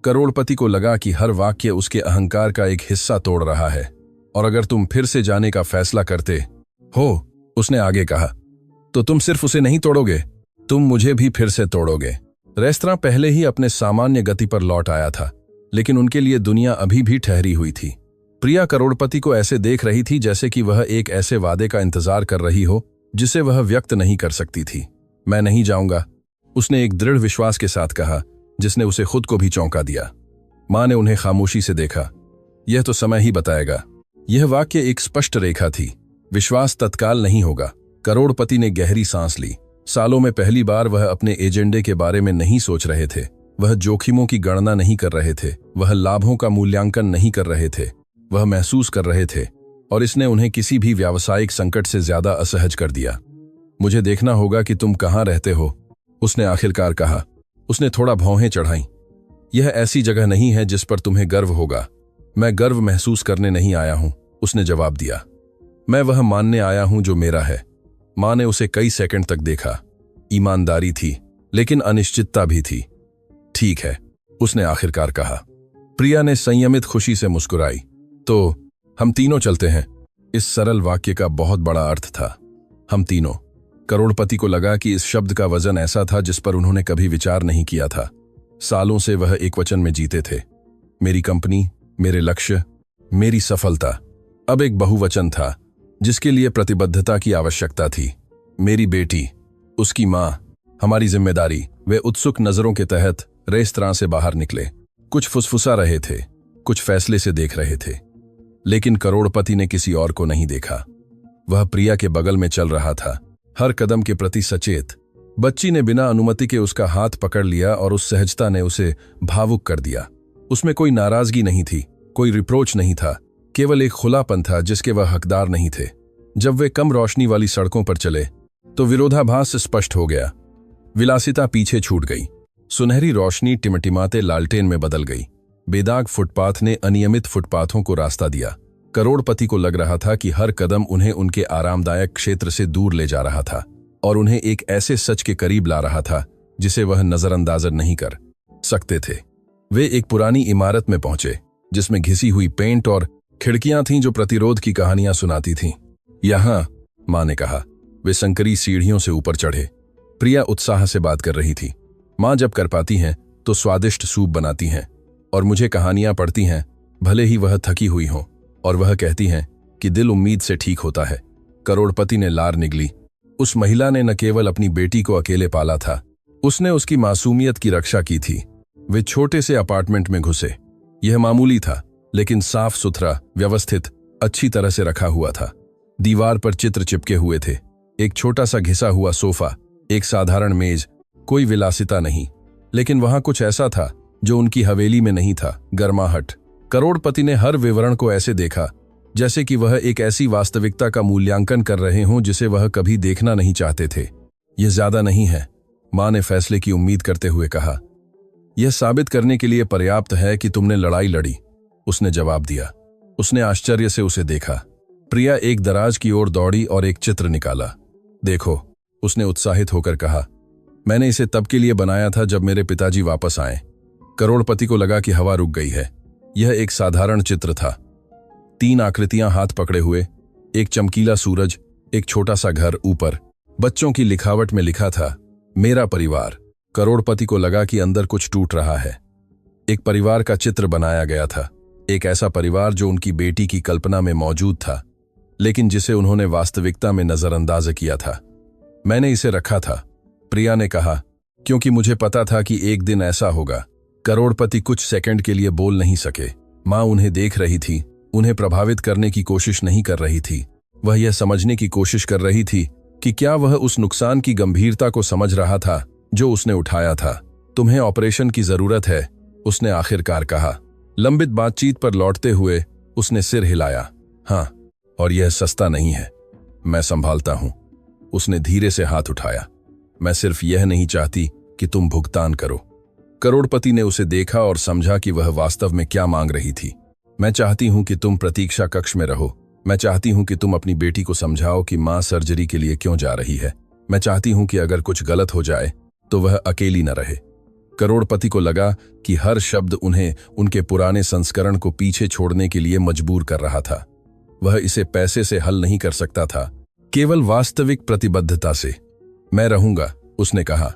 करोड़पति को लगा कि हर वाक्य उसके अहंकार का एक हिस्सा तोड़ रहा है। और अगर तुम फिर से जाने का फैसला करते हो, उसने आगे कहा, तो तुम सिर्फ उसे नहीं तोड़ोगे, तुम मुझे भी फिर से तोड़ोगे। रेस्तरां पहले ही अपने सामान्य गति पर लौट आया था, लेकिन उनके लिए दुनिया अभी भी ठहरी हुई थी। प्रिया करोड़पति को ऐसे देख रही थी जैसे कि वह एक ऐसे वादे का इंतजार कर रही हो जिसे वह व्यक्त नहीं कर सकती थी। मैं नहीं जाऊंगा, उसने एक दृढ़ विश्वास के साथ कहा, जिसने उसे खुद को भी चौंका दिया। मां ने उन्हें खामोशी से देखा। यह तो समय ही बताएगा। यह वाक्य एक स्पष्ट रेखा थी। विश्वास तत्काल नहीं होगा। करोड़पति ने गहरी सांस ली। सालों में पहली बार वह अपने एजेंडे के बारे में नहीं सोच रहे थे। वह जोखिमों की गणना नहीं कर रहे थे। वह लाभों का मूल्यांकन नहीं कर रहे थे। वह महसूस कर रहे थे, और इसने उन्हें किसी भी व्यावसायिक संकट से ज्यादा असहज कर दिया। मुझे देखना होगा कि तुम कहाँ रहते हो, उसने आखिरकार कहा। उसने थोड़ा भौहें चढ़ाई। यह ऐसी जगह नहीं है जिस पर तुम्हें गर्व होगा। मैं गर्व महसूस करने नहीं आया हूं, उसने जवाब दिया। मैं वह मानने आया हूं जो मेरा है। मां ने उसे कई सेकंड तक देखा। ईमानदारी थी, लेकिन अनिश्चितता भी थी। ठीक है, उसने आखिरकार कहा। प्रिया ने संयमित खुशी से मुस्कुराई। तो हम तीनों चलते हैं। इस सरल वाक्य का बहुत बड़ा अर्थ था, हम तीनों। करोड़पति को लगा कि इस शब्द का वजन ऐसा था जिस पर उन्होंने कभी विचार नहीं किया था। सालों से वह एक वचन में जीते थे, मेरी कंपनी, मेरे लक्ष्य, मेरी सफलता। अब एक बहुवचन था जिसके लिए प्रतिबद्धता की आवश्यकता थी। मेरी बेटी, उसकी मां, हमारी जिम्मेदारी। वे उत्सुक नजरों के तहत रेस्तरां से बाहर निकले। कुछ फुसफुसा रहे थे, कुछ फैसले से देख रहे थे, लेकिन करोड़पति ने किसी और को नहीं देखा। वह प्रिया के बगल में चल रहा था, हर कदम के प्रति सचेत। बच्ची ने बिना अनुमति के उसका हाथ पकड़ लिया और उस सहजता ने उसे भावुक कर दिया। उसमें कोई नाराजगी नहीं थी, कोई रिप्रोच नहीं था, केवल एक खुलापन था जिसके वह हकदार नहीं थे। जब वे कम रोशनी वाली सड़कों पर चले तो विरोधाभास स्पष्ट हो गया। विलासिता पीछे छूट गई। सुनहरी रोशनी टिमटिमाते लालटेन में बदल गई। बेदाग फुटपाथ ने अनियमित फुटपाथों को रास्ता दिया। करोड़पति को लग रहा था कि हर कदम उन्हें उनके आरामदायक क्षेत्र से दूर ले जा रहा था और उन्हें एक ऐसे सच के करीब ला रहा था जिसे वह नजरअंदाज नहीं कर सकते थे। वे एक पुरानी इमारत में पहुंचे जिसमें घिसी हुई पेंट और खिड़कियां थीं जो प्रतिरोध की कहानियां सुनाती थीं। यहां, मां ने कहा। वे संकरी सीढ़ियों से ऊपर चढ़े। प्रिया उत्साह से बात कर रही थी। मां जब कर पाती हैं तो स्वादिष्ट सूप बनाती हैं और मुझे कहानियां पढ़ती हैं, भले ही वह थकी हुई हो, और वह कहती हैं कि दिल उम्मीद से ठीक होता है। करोड़पति ने लार निगली। उस महिला ने न केवल अपनी बेटी को अकेले पाला था, उसने उसकी मासूमियत की रक्षा की थी। वे छोटे से अपार्टमेंट में घुसे। यह मामूली था, लेकिन साफ सुथरा, व्यवस्थित, अच्छी तरह से रखा हुआ था। दीवार पर चित्र चिपके हुए थे, एक छोटा सा घिसा हुआ सोफा, एक साधारण मेज। कोई विलासिता नहीं, लेकिन वहां कुछ ऐसा था जो उनकी हवेली में नहीं था, गर्माहट। करोड़पति ने हर विवरण को ऐसे देखा जैसे कि वह एक ऐसी वास्तविकता का मूल्यांकन कर रहे हों जिसे वह कभी देखना नहीं चाहते थे। यह ज्यादा नहीं है, मां ने फैसले की उम्मीद करते हुए कहा। यह साबित करने के लिए पर्याप्त है कि तुमने लड़ाई लड़ी, उसने जवाब दिया। उसने आश्चर्य से उसे देखा। प्रिया एक दराज की ओर दौड़ी और एक चित्र निकाला। देखो, उसने उत्साहित होकर कहा, मैंने इसे तब के लिए बनाया था जब मेरे पिताजी वापस आए। करोड़पति को लगा कि हवा रुक गई है। यह एक साधारण चित्र था। 3 आकृतियां हाथ पकड़े हुए, एक चमकीला सूरज, एक छोटा सा घर, ऊपर बच्चों की लिखावट में लिखा था, मेरा परिवार। करोड़पति को लगा कि अंदर कुछ टूट रहा है। एक परिवार का चित्र बनाया गया था, एक ऐसा परिवार जो उनकी बेटी की कल्पना में मौजूद था, लेकिन जिसे उन्होंने वास्तविकता में नजरअंदाज किया था। मैंने इसे रखा था, प्रिया ने कहा, क्योंकि मुझे पता था कि एक दिन ऐसा होगा। करोड़पति कुछ सेकंड के लिए बोल नहीं सके। मां उन्हें देख रही थी, उन्हें प्रभावित करने की कोशिश नहीं कर रही थी। वह यह समझने की कोशिश कर रही थी कि क्या वह उस नुकसान की गंभीरता को समझ रहा था जो उसने उठाया था। तुम्हें ऑपरेशन की जरूरत है, उसने आखिरकार कहा। लंबित बातचीत पर लौटते हुए उसने सिर हिलाया। हाँ, और यह सस्ता नहीं है, मैं संभालता हूं। उसने धीरे से हाथ उठाया। मैं सिर्फ यह नहीं चाहती कि तुम भुगतान करो। करोड़पति ने उसे देखा और समझा कि वह वास्तव में क्या मांग रही थी। मैं चाहती हूं कि तुम प्रतीक्षा कक्ष में रहो। मैं चाहती हूं कि तुम अपनी बेटी को समझाओ कि मां सर्जरी के लिए क्यों जा रही है। मैं चाहती हूं कि अगर कुछ गलत हो जाए तो वह अकेली न रहे। करोड़पति को लगा कि हर शब्द उन्हें उनके पुराने संस्करण को पीछे छोड़ने के लिए मजबूर कर रहा था। वह इसे पैसे से हल नहीं कर सकता था, केवल वास्तविक प्रतिबद्धता से। मैं रहूंगा, उसने कहा।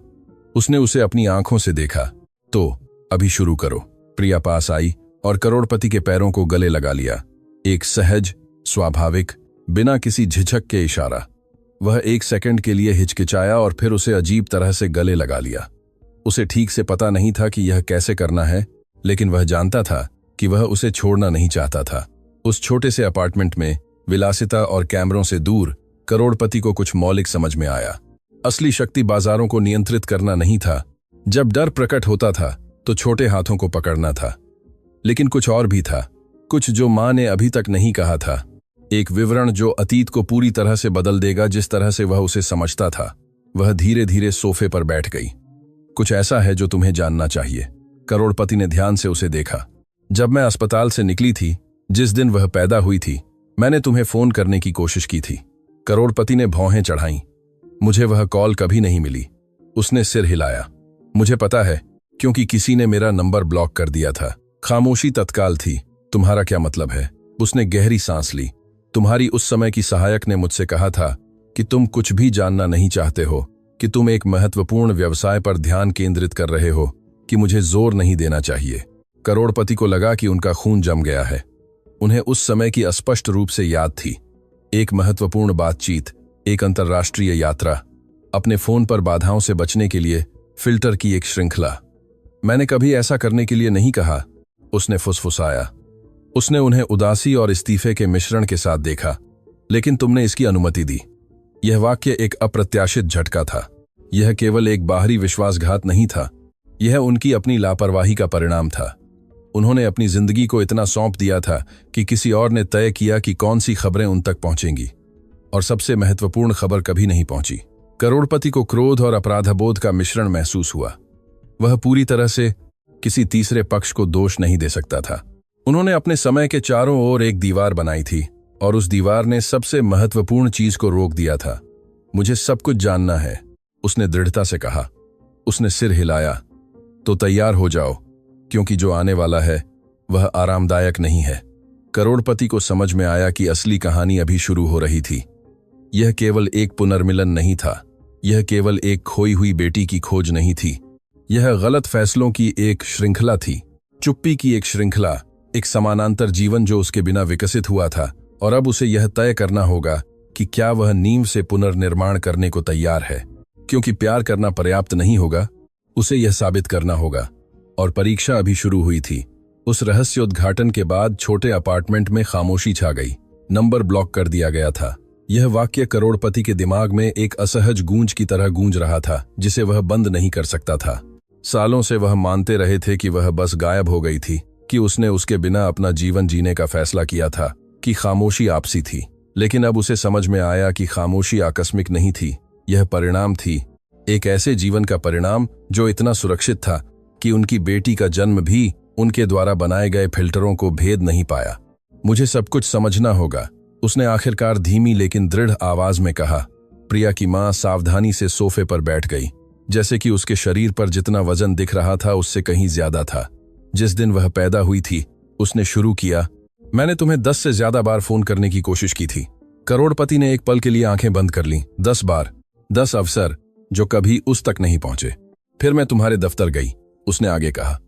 उसने उसे अपनी आंखों से देखा। तो अभी शुरू करो। प्रिया पास आई और करोड़पति के पैरों को गले लगा लिया। एक सहज, स्वाभाविक, बिना किसी झिझक के इशारा। वह एक सेकंड के लिए हिचकिचाया और फिर उसे अजीब तरह से गले लगा लिया। उसे ठीक से पता नहीं था कि यह कैसे करना है, लेकिन वह जानता था कि वह उसे छोड़ना नहीं चाहता था। उस छोटे से अपार्टमेंट में, विलासिता और कैमरों से दूर, करोड़पति को कुछ मौलिक समझ में आया। असली शक्ति बाजारों को नियंत्रित करना नहीं था। जब डर प्रकट होता था तो छोटे हाथों को पकड़ना था। लेकिन कुछ और भी था, कुछ जो मां ने अभी तक नहीं कहा था। एक विवरण जो अतीत को पूरी तरह से बदल देगा जिस तरह से वह उसे समझता था। वह धीरे धीरे सोफे पर बैठ गई। कुछ ऐसा है जो तुम्हें जानना चाहिए। करोड़पति ने ध्यान से उसे देखा। जब मैं अस्पताल से निकली थी, जिस दिन वह पैदा हुई थी, मैंने तुम्हें फोन करने की कोशिश की थी। करोड़पति ने भौहें चढ़ाईं। मुझे वह कॉल कभी नहीं मिली। उसने सिर हिलाया। मुझे पता है, क्योंकि किसी ने मेरा नंबर ब्लॉक कर दिया था। खामोशी तत्काल थी। तुम्हारा क्या मतलब है? उसने गहरी सांस ली। तुम्हारी उस समय की सहायक ने मुझसे कहा था कि तुम कुछ भी जानना नहीं चाहते हो, कि तुम एक महत्वपूर्ण व्यवसाय पर ध्यान केंद्रित कर रहे हो, कि मुझे जोर नहीं देना चाहिए। करोड़पति को लगा कि उनका खून जम गया है। उन्हें उस समय की स्पष्ट रूप से याद थी। एक महत्वपूर्ण बातचीत, एक अंतर्राष्ट्रीय यात्रा, अपने फोन पर बाधाओं से बचने के लिए फिल्टर की एक श्रृंखला। मैंने कभी ऐसा करने के लिए नहीं कहा, उसने फुसफुसाया। उसने उन्हें उदासी और इस्तीफे के मिश्रण के साथ देखा, लेकिन तुमने इसकी अनुमति दी। यह वाक्य एक अप्रत्याशित झटका था। यह केवल एक बाहरी विश्वासघात नहीं था, यह उनकी अपनी लापरवाही का परिणाम था। उन्होंने अपनी जिंदगी को इतना सौंप दिया था कि किसी और ने तय किया कि कौन सी खबरें उन तक पहुंचेंगी, और सबसे महत्वपूर्ण खबर कभी नहीं पहुंची। करोड़पति को क्रोध और अपराधबोध का मिश्रण महसूस हुआ। वह पूरी तरह से किसी तीसरे पक्ष को दोष नहीं दे सकता था। उन्होंने अपने समय के चारों ओर एक दीवार बनाई थी, और उस दीवार ने सबसे महत्वपूर्ण चीज को रोक दिया था। मुझे सब कुछ जानना है, उसने दृढ़ता से कहा। उसने सिर हिलाया। तो तैयार हो जाओ, क्योंकि जो आने वाला है वह आरामदायक नहीं है। करोड़पति को समझ में आया कि असली कहानी अभी शुरू हो रही थी। यह केवल एक पुनर्मिलन नहीं था, यह केवल एक खोई हुई बेटी की खोज नहीं थी। यह गलत फैसलों की एक श्रृंखला थी, चुप्पी की एक श्रृंखला, एक समानांतर जीवन जो उसके बिना विकसित हुआ था। और अब उसे यह तय करना होगा कि क्या वह नींव से पुनर्निर्माण करने को तैयार है। क्योंकि प्यार करना पर्याप्त नहीं होगा, उसे यह साबित करना होगा। और परीक्षा अभी शुरू हुई थी। उस रहस्योद्घाटन के बाद छोटे अपार्टमेंट में खामोशी छा गई। नंबर ब्लॉक कर दिया गया था। यह वाक्य करोड़पति के दिमाग में एक असहज गूंज की तरह गूंज रहा था, जिसे वह बंद नहीं कर सकता था। सालों से वह मानते रहे थे कि वह बस गायब हो गई थी, कि उसने उसके बिना अपना जीवन जीने का फैसला किया था, कि खामोशी आपसी थी। लेकिन अब उसे समझ में आया कि खामोशी आकस्मिक नहीं थी, यह परिणाम थी। एक ऐसे जीवन का परिणाम जो इतना सुरक्षित था कि उनकी बेटी का जन्म भी उनके द्वारा बनाए गए फिल्टरों को भेद नहीं पाया। मुझे सब कुछ समझना होगा, उसने आखिरकार धीमी लेकिन दृढ़ आवाज में कहा। प्रिया की मां सावधानी से सोफे पर बैठ गई, जैसे कि उसके शरीर पर जितना वजन दिख रहा था उससे कहीं ज्यादा था। जिस दिन वह पैदा हुई थी, उसने शुरू किया, मैंने तुम्हें 10 से ज्यादा बार फोन करने की कोशिश की थी। करोड़पति ने एक पल के लिए आंखें बंद कर लीं। 10 बार, 10 अवसर जो कभी उस तक नहीं पहुंचे। फिर मैं तुम्हारे दफ्तर गई, उसने आगे कहा।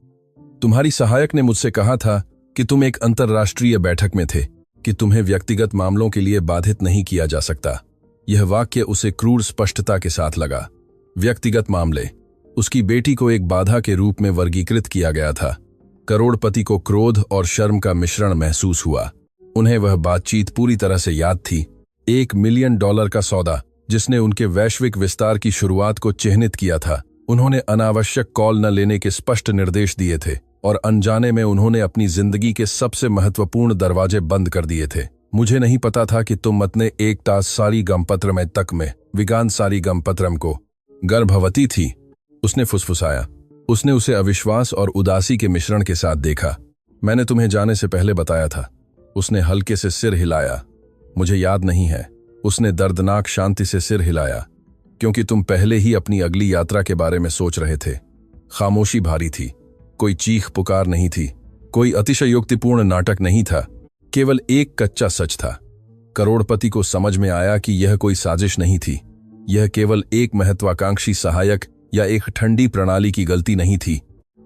तुम्हारी सहायक ने मुझसे कहा था कि तुम एक अंतर्राष्ट्रीय बैठक में थे, कि तुम्हें व्यक्तिगत मामलों के लिए बाधित नहीं किया जा सकता। यह वाक्य उसे क्रूर स्पष्टता के साथ लगा। व्यक्तिगत मामले। उसकी बेटी को एक बाधा के रूप में वर्गीकृत किया गया था। करोड़पति को क्रोध और शर्म का मिश्रण महसूस हुआ। उन्हें वह बातचीत पूरी तरह से याद थी। $1 मिलियन का सौदा, जिसने उनके वैश्विक विस्तार की शुरुआत को चिह्नित किया था। उन्होंने अनावश्यक कॉल न लेने के स्पष्ट निर्देश दिए थे और अनजाने में उन्होंने अपनी जिंदगी के सबसे महत्वपूर्ण दरवाजे बंद कर दिए थे। मुझे नहीं पता था कि तुम मतने एक तास सारी गमपत्र में तक में विगान सारी गमपत्रम को गर्भवती थी। उसने फुसफुसाया। उसने उसे अविश्वास और उदासी के मिश्रण के साथ देखा। मैंने तुम्हें जाने से पहले बताया था। उसने हल्के से सिर हिलाया। मुझे याद नहीं है। उसने दर्दनाक शांति से सिर हिलाया, क्योंकि तुम पहले ही अपनी अगली यात्रा के बारे में सोच रहे थे। खामोशी भारी थी। कोई चीख पुकार नहीं थी। कोई अतिशयोक्तिपूर्ण नाटक नहीं था। केवल एक कच्चा सच था। करोड़पति को समझ में आया कि यह कोई साजिश नहीं थी। यह केवल एक महत्वाकांक्षी सहायक या एक ठंडी प्रणाली की गलती नहीं थी।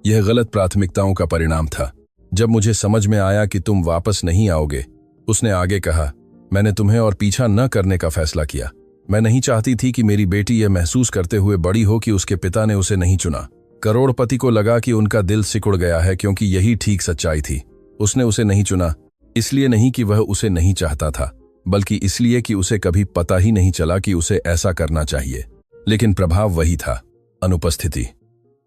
यह गलत प्राथमिकताओं का परिणाम था। जब मुझे समझ में आया कि तुम वापस नहीं आओगे, उसने आगे कहा, मैंने तुम्हें और पीछा न करने का फैसला किया। मैं नहीं चाहती थी कि मेरी बेटी यह महसूस करते हुए बड़ी हो कि उसके पिता ने उसे नहीं चुना। करोड़पति को लगा कि उनका दिल सिकुड़ गया है, क्योंकि यही ठीक सच्चाई थी। उसने उसे नहीं चुना, इसलिए नहीं कि वह उसे नहीं चाहता था, बल्कि इसलिए कि उसे कभी पता ही नहीं चला कि उसे ऐसा करना चाहिए। लेकिन प्रभाव वही था, अनुपस्थिति।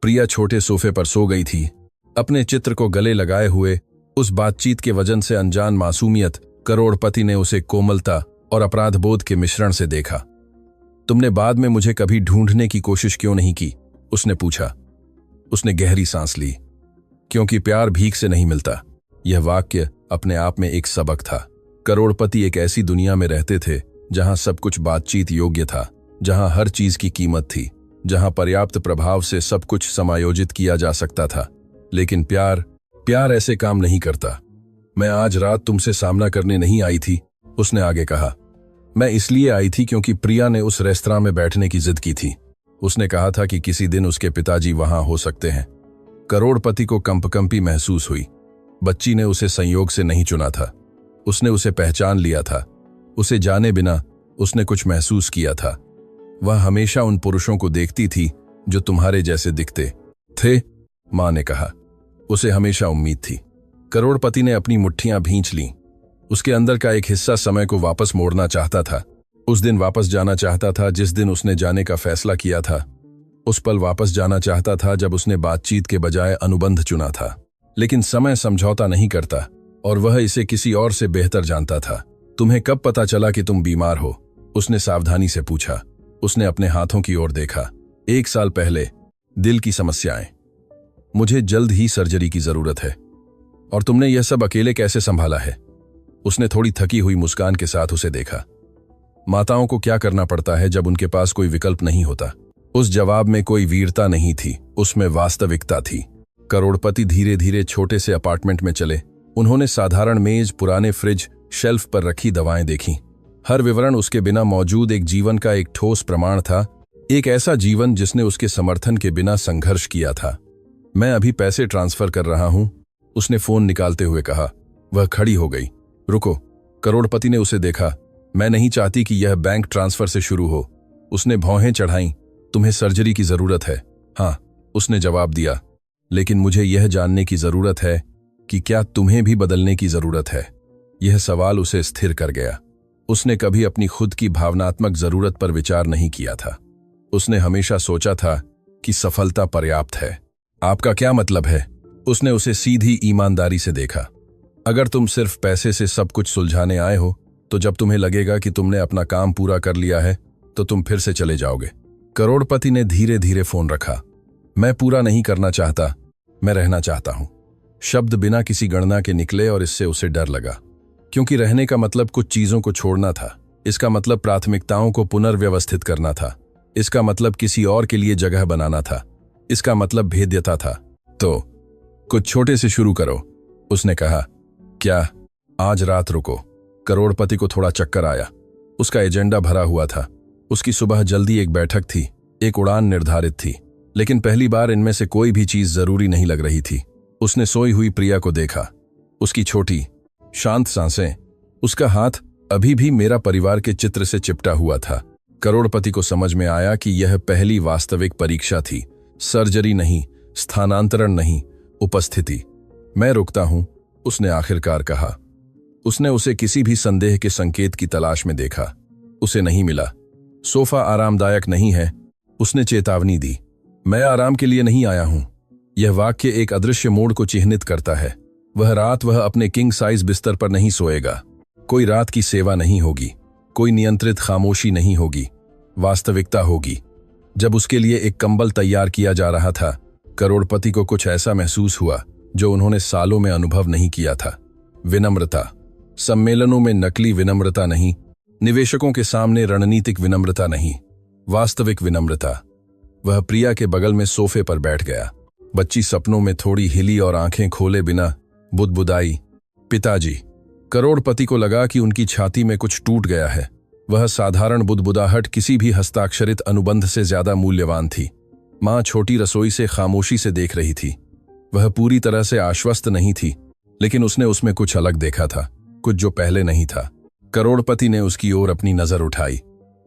प्रिया छोटे सोफे पर सो गई थी, अपने चित्र को गले लगाए हुए। उस बातचीत के वजन से अनजान मासूमियत, करोड़पति ने उसे कोमलता और अपराधबोध के मिश्रण से देखा। तुमने बाद में मुझे कभी ढूंढने की कोशिश क्यों नहीं की? उसने पूछा। उसने गहरी सांस ली। क्योंकि प्यार भीख से नहीं मिलता। यह वाक्य अपने आप में एक सबक था। करोड़पति एक ऐसी दुनिया में रहते थे जहां सब कुछ बातचीत योग्य था, जहां हर चीज की कीमत थी, जहां पर्याप्त प्रभाव से सब कुछ समायोजित किया जा सकता था। लेकिन प्यार ऐसे काम नहीं करता। मैं आज रात तुमसे सामना करने नहीं आई थी, उसने आगे कहा। मैं इसलिए आई थी क्योंकि प्रिया ने उस रेस्तरां में बैठने की जिद की थी। उसने कहा था कि किसी दिन उसके पिताजी वहां हो सकते हैं। करोड़पति को कंपकंपी महसूस हुई। बच्ची ने उसे संयोग से नहीं चुना था। उसने उसे पहचान लिया था। उसे जाने बिना उसने कुछ महसूस किया था। वह हमेशा उन पुरुषों को देखती थी जो तुम्हारे जैसे दिखते थे, मां ने कहा। उसे हमेशा उम्मीद थी। करोड़पति ने अपनी मुट्ठियां भींच लीं। उसके अंदर का एक हिस्सा समय को वापस मोड़ना चाहता था। उस दिन वापस जाना चाहता था जिस दिन उसने जाने का फैसला किया था। उस पल वापस जाना चाहता था जब उसने बातचीत के बजाय अनुबंध चुना था। लेकिन समय समझौता नहीं करता, और वह इसे किसी और से बेहतर जानता था। तुम्हें कब पता चला कि तुम बीमार हो? उसने सावधानी से पूछा। उसने अपने हाथों की ओर देखा। 1 साल पहले। दिल की समस्याएं। मुझे जल्द ही सर्जरी की जरूरत है। और तुमने यह सब अकेले कैसे संभाला है? उसने थोड़ी थकी हुई मुस्कान के साथ उसे देखा। माताओं को क्या करना पड़ता है जब उनके पास कोई विकल्प नहीं होता? उस जवाब में कोई वीरता नहीं थी, उसमें वास्तविकता थी। करोड़पति धीरे धीरे छोटे से अपार्टमेंट में चले। उन्होंने साधारण मेज, पुराने फ्रिज, शेल्फ पर रखी दवाएं देखीं। हर विवरण उसके बिना मौजूद एक जीवन का एक ठोस प्रमाण था, एक ऐसा जीवन जिसने उसके समर्थन के बिना संघर्ष किया था। मैं अभी पैसे ट्रांसफर कर रहा हूं, उसने फोन निकालते हुए कहा। वह खड़ी हो गई। रुको। करोड़पति ने उसे देखा। मैं नहीं चाहती कि यह बैंक ट्रांसफर से शुरू हो। उसने भौहें चढ़ाईं। तुम्हें सर्जरी की जरूरत है? हाँ, उसने जवाब दिया। लेकिन मुझे यह जानने की जरूरत है कि क्या तुम्हें भी बदलने की जरूरत है? यह सवाल उसे स्थिर कर गया। उसने कभी अपनी खुद की भावनात्मक जरूरत पर विचार नहीं किया था। उसने हमेशा सोचा था कि सफलता पर्याप्त है। आपका क्या मतलब है? उसने उसे सीधी ईमानदारी से देखा। अगर तुम सिर्फ पैसे से सब कुछ सुलझाने आए हो, तो जब तुम्हें लगेगा कि तुमने अपना काम पूरा कर लिया है, तो तुम फिर से चले जाओगे। करोड़पति ने धीरे धीरे फोन रखा। मैं पूरा नहीं करना चाहता, मैं रहना चाहता हूं। शब्द बिना किसी गणना के निकले और इससे उसे डर लगा, क्योंकि रहने का मतलब कुछ चीजों को छोड़ना था। इसका मतलब प्राथमिकताओं को पुनर्व्यवस्थित करना था। इसका मतलब किसी और के लिए जगह बनाना था। इसका मतलब भेद्यता था। तो कुछ छोटे से शुरू करो, उसने कहा। क्या? आज रात रुको। करोड़पति को थोड़ा चक्कर आया। उसका एजेंडा भरा हुआ था। उसकी सुबह जल्दी एक बैठक थी, एक उड़ान निर्धारित थी, लेकिन पहली बार इनमें से कोई भी चीज जरूरी नहीं लग रही थी। उसने सोई हुई प्रिया को देखा। उसकी छोटी शांत सांसें, उसका हाथ अभी भी मेरा परिवार के चित्र से चिपटा हुआ था। करोड़पति को समझ में आया कि यह पहली वास्तविक परीक्षा थी। सर्जरी नहीं, स्थानांतरण नहीं, उपस्थिति। मैं रुकता हूं, उसने आखिरकार कहा। उसने उसे किसी भी संदेह के संकेत की तलाश में देखा। उसे नहीं मिला। सोफा आरामदायक नहीं है, उसने चेतावनी दी। मैं आराम के लिए नहीं आया हूं। यह वाक्य एक अदृश्य मोड़ को चिह्नित करता है। वह रात वह अपने किंग साइज बिस्तर पर नहीं सोएगा। कोई रात की सेवा नहीं होगी, कोई नियंत्रित खामोशी नहीं होगी, वास्तविकता होगी। जब उसके लिए एक कंबल तैयार किया जा रहा था, करोड़पति को कुछ ऐसा महसूस हुआ जो उन्होंने सालों में अनुभव नहीं किया था। विनम्रता। सम्मेलनों में नकली विनम्रता नहीं, निवेशकों के सामने रणनीतिक विनम्रता नहीं, वास्तविक विनम्रता। वह प्रिया के बगल में सोफे पर बैठ गया। बच्ची सपनों में थोड़ी हिली और आंखें खोले बिना बुदबुदाई, पिताजी। करोड़पति को लगा कि उनकी छाती में कुछ टूट गया है। वह साधारण बुदबुदाहट किसी भी हस्ताक्षरित अनुबंध से ज्यादा मूल्यवान थी। मां छोटी रसोई से खामोशी से देख रही थी। वह पूरी तरह से आश्वस्त नहीं थी, लेकिन उसने उसमें कुछ अलग देखा था, कुछ जो पहले नहीं था। करोड़पति ने उसकी ओर अपनी नजर उठाई।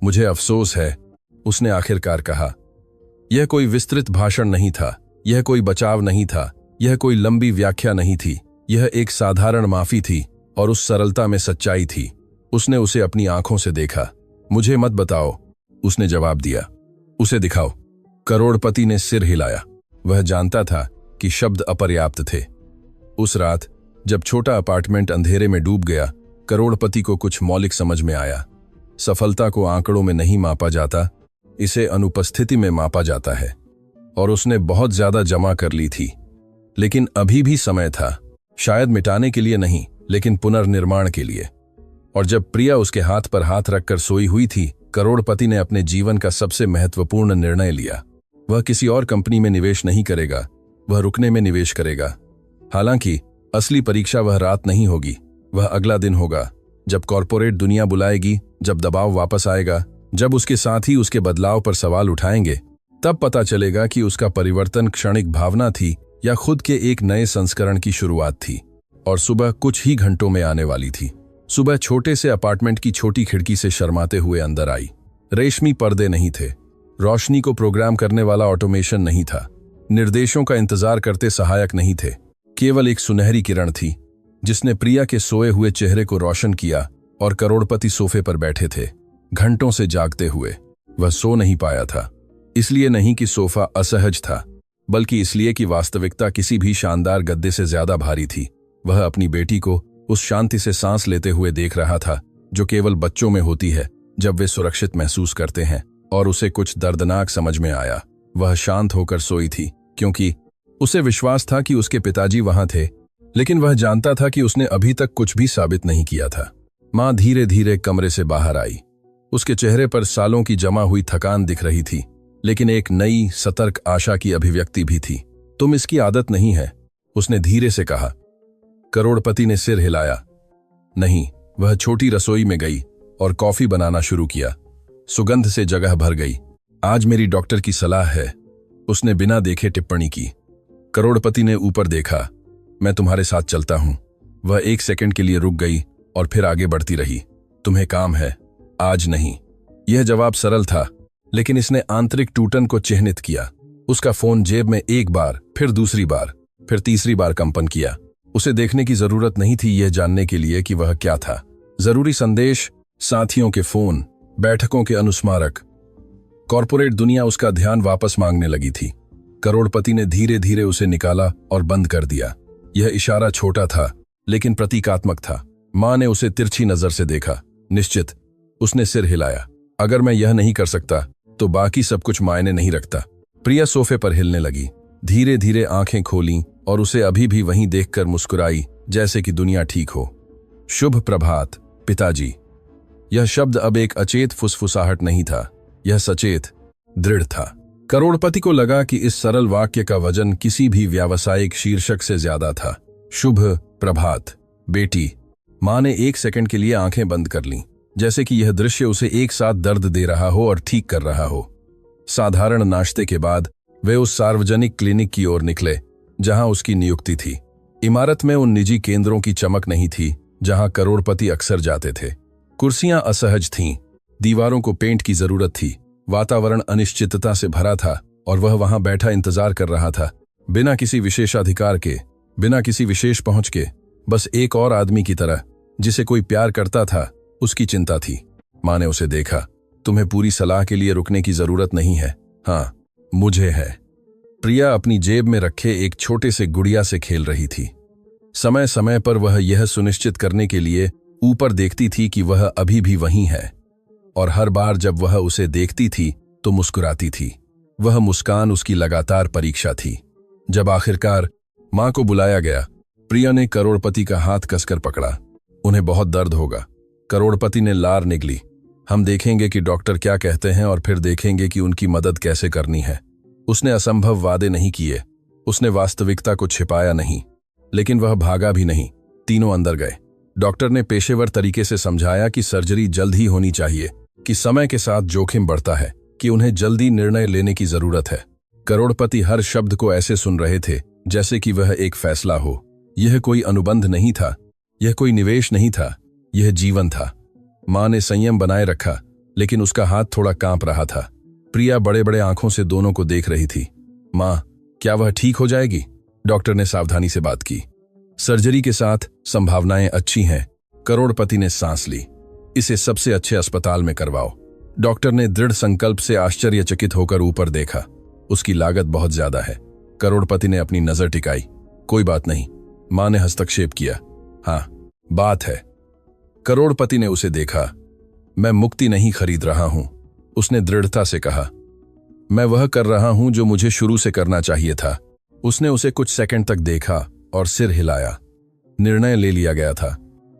मुझे अफसोस है, उसने आखिरकार कहा। यह कोई विस्तृत भाषण नहीं था, यह कोई बचाव नहीं था, यह कोई लंबी व्याख्या नहीं थी। यह एक साधारण माफी थी, और उस सरलता में सच्चाई थी। उसने उसे अपनी आंखों से देखा। मुझे मत बताओ, उसने जवाब दिया। उसे दिखाओ। करोड़पति ने सिर हिलाया। वह जानता था कि शब्द अपर्याप्त थे। उस रात जब छोटा अपार्टमेंट अंधेरे में डूब गया, करोड़पति को कुछ मौलिक समझ में आया। सफलता को आंकड़ों में नहीं मापा जाता, इसे अनुपस्थिति में मापा जाता है। और उसने बहुत ज्यादा जमा कर ली थी, लेकिन अभी भी समय था, शायद मिटाने के लिए नहीं, लेकिन पुनर्निर्माण के लिए। और जब प्रिया उसके हाथ पर हाथ रखकर सोई हुई थी, करोड़पति ने अपने जीवन का सबसे महत्वपूर्ण निर्णय लिया। वह किसी और कंपनी में निवेश नहीं करेगा, वह रुकने में निवेश करेगा। हालांकि असली परीक्षा वह रात नहीं होगी, वह अगला दिन होगा, जब कॉरपोरेट दुनिया बुलाएगी, जब दबाव वापस आएगा, जब उसके साथी उसके बदलाव पर सवाल उठाएंगे। तब पता चलेगा कि उसका परिवर्तन क्षणिक भावना थी या खुद के एक नए संस्करण की शुरुआत थी। और सुबह कुछ ही घंटों में आने वाली थी। सुबह छोटे से अपार्टमेंट की छोटी खिड़की से शर्माते हुए अंदर आई। रेशमी पर्दे नहीं थे, रोशनी को प्रोग्राम करने वाला ऑटोमेशन नहीं था, निर्देशों का इंतजार करते सहायक नहीं थे। केवल एक सुनहरी किरण थी जिसने प्रिया के सोए हुए चेहरे को रोशन किया। और करोड़पति सोफे पर बैठे थे, घंटों से जागते हुए। वह सो नहीं पाया था, इसलिए नहीं कि सोफा असहज था, बल्कि इसलिए कि वास्तविकता किसी भी शानदार गद्दे से ज्यादा भारी थी। वह अपनी बेटी को उस शांति से सांस लेते हुए देख रहा था जो केवल बच्चों में होती है जब वे सुरक्षित महसूस करते हैं। और उसे कुछ दर्दनाक समझ में आया। वह शांत होकर सोई थी क्योंकि उसे विश्वास था कि उसके पिताजी वहां थे, लेकिन वह जानता था कि उसने अभी तक कुछ भी साबित नहीं किया था। मां धीरे धीरे कमरे से बाहर आई। उसके चेहरे पर सालों की जमा हुई थकान दिख रही थी, लेकिन एक नई सतर्क आशा की अभिव्यक्ति भी थी। तुम इसकी आदत नहीं है, उसने धीरे से कहा। करोड़पति ने सिर हिलाया। नहीं। वह छोटी रसोई में गई और कॉफी बनाना शुरू किया। सुगंध से जगह भर गई। आज मेरी डॉक्टर की सलाह है, उसने बिना देखे टिप्पणी की। करोड़पति ने ऊपर देखा। मैं तुम्हारे साथ चलता हूं। वह एक सेकंड के लिए रुक गई और फिर आगे बढ़ती रही। तुम्हें काम है? आज नहीं। यह जवाब सरल था, लेकिन इसने आंतरिक टूटन को चिह्नित किया। उसका फोन जेब में एक बार, फिर दूसरी बार, फिर तीसरी बार कंपन किया। उसे देखने की जरूरत नहीं थी यह जानने के लिए कि वह क्या था। जरूरी संदेश, साथियों के फोन, बैठकों के अनुस्मारक। कॉरपोरेट दुनिया उसका ध्यान वापस मांगने लगी थी। करोड़पति ने धीरे धीरे उसे निकाला और बंद कर दिया। यह इशारा छोटा था, लेकिन प्रतीकात्मक था। मां ने उसे तिरछी नजर से देखा। निश्चित, उसने सिर हिलाया। अगर मैं यह नहीं कर सकता तो बाकी सब कुछ मायने नहीं रखता। प्रिया सोफे पर हिलने लगी, धीरे धीरे आंखें खोलीं और उसे अभी भी वहीं देखकर मुस्कुराई जैसे कि दुनिया ठीक हो। शुभ प्रभात पिताजी। यह शब्द अब एक अचेत फुसफुसाहट नहीं था, यह सचेत, दृढ़ था। करोड़पति को लगा कि इस सरल वाक्य का वजन किसी भी व्यावसायिक शीर्षक से ज्यादा था। शुभ प्रभात बेटी। मां ने एक सेकंड के लिए आंखें बंद कर लीं, जैसे कि यह दृश्य उसे एक साथ दर्द दे रहा हो और ठीक कर रहा हो। साधारण नाश्ते के बाद वे उस सार्वजनिक क्लिनिक की ओर निकले जहां उसकी नियुक्ति थी। इमारत में उन निजी केंद्रों की चमक नहीं थी जहां करोड़पति अक्सर जाते थे। कुर्सियां असहज थीं, दीवारों को पेंट की जरूरत थी, वातावरण अनिश्चितता से भरा था और वह वहां बैठा इंतजार कर रहा था, बिना किसी विशेषाधिकार के, बिना किसी विशेष पहुंच के, बस एक और आदमी की तरह जिसे कोई प्यार करता था। उसकी चिंता थी। मां ने उसे देखा। तुम्हें पूरी सलाह के लिए रुकने की जरूरत नहीं है। हाँ, मुझे है। प्रिया अपनी जेब में रखे एक छोटे से गुड़िया से खेल रही थी। समय समय पर वह यह सुनिश्चित करने के लिए ऊपर देखती थी कि वह अभी भी वहीं है, और हर बार जब वह उसे देखती थी तो मुस्कुराती थी। वह मुस्कान उसकी लगातार परीक्षा थी। जब आखिरकार मां को बुलाया गया, प्रिया ने करोड़पति का हाथ कसकर पकड़ा। उन्हें बहुत दर्द होगा। करोड़पति ने लार निगली। हम देखेंगे कि डॉक्टर क्या कहते हैं और फिर देखेंगे कि उनकी मदद कैसे करनी है। उसने असंभव वादे नहीं किए, उसने वास्तविकता को छिपाया नहीं, लेकिन वह भागा भी नहीं। तीनों अंदर गए। डॉक्टर ने पेशेवर तरीके से समझाया कि सर्जरी जल्द ही होनी चाहिए, कि समय के साथ जोखिम बढ़ता है, कि उन्हें जल्दी निर्णय लेने की जरूरत है। करोड़पति हर शब्द को ऐसे सुन रहे थे जैसे कि वह एक फैसला हो। यह कोई अनुबंध नहीं था, यह कोई निवेश नहीं था, यह जीवन था। मां ने संयम बनाए रखा, लेकिन उसका हाथ थोड़ा कांप रहा था। प्रिया बड़े बड़े आंखों से दोनों को देख रही थी। मां, क्या वह ठीक हो जाएगी? डॉक्टर ने सावधानी से बात की। सर्जरी के साथ संभावनाएं अच्छी हैं। करोड़पति ने सांस ली। इसे सबसे अच्छे अस्पताल में करवाओ। डॉक्टर ने दृढ़ संकल्प से आश्चर्यचकित होकर ऊपर देखा। उसकी लागत बहुत ज्यादा है। करोड़पति ने अपनी नजर टिकाई। कोई बात नहीं, मां ने हस्तक्षेप किया। हाँ, बात है। करोड़पति ने उसे देखा। मैं मुक्ति नहीं खरीद रहा हूं, उसने दृढ़ता से कहा। मैं वह कर रहा हूं जो मुझे शुरू से करना चाहिए था। उसने उसे कुछ सेकंड तक देखा और सिर हिलाया। निर्णय ले लिया गया था,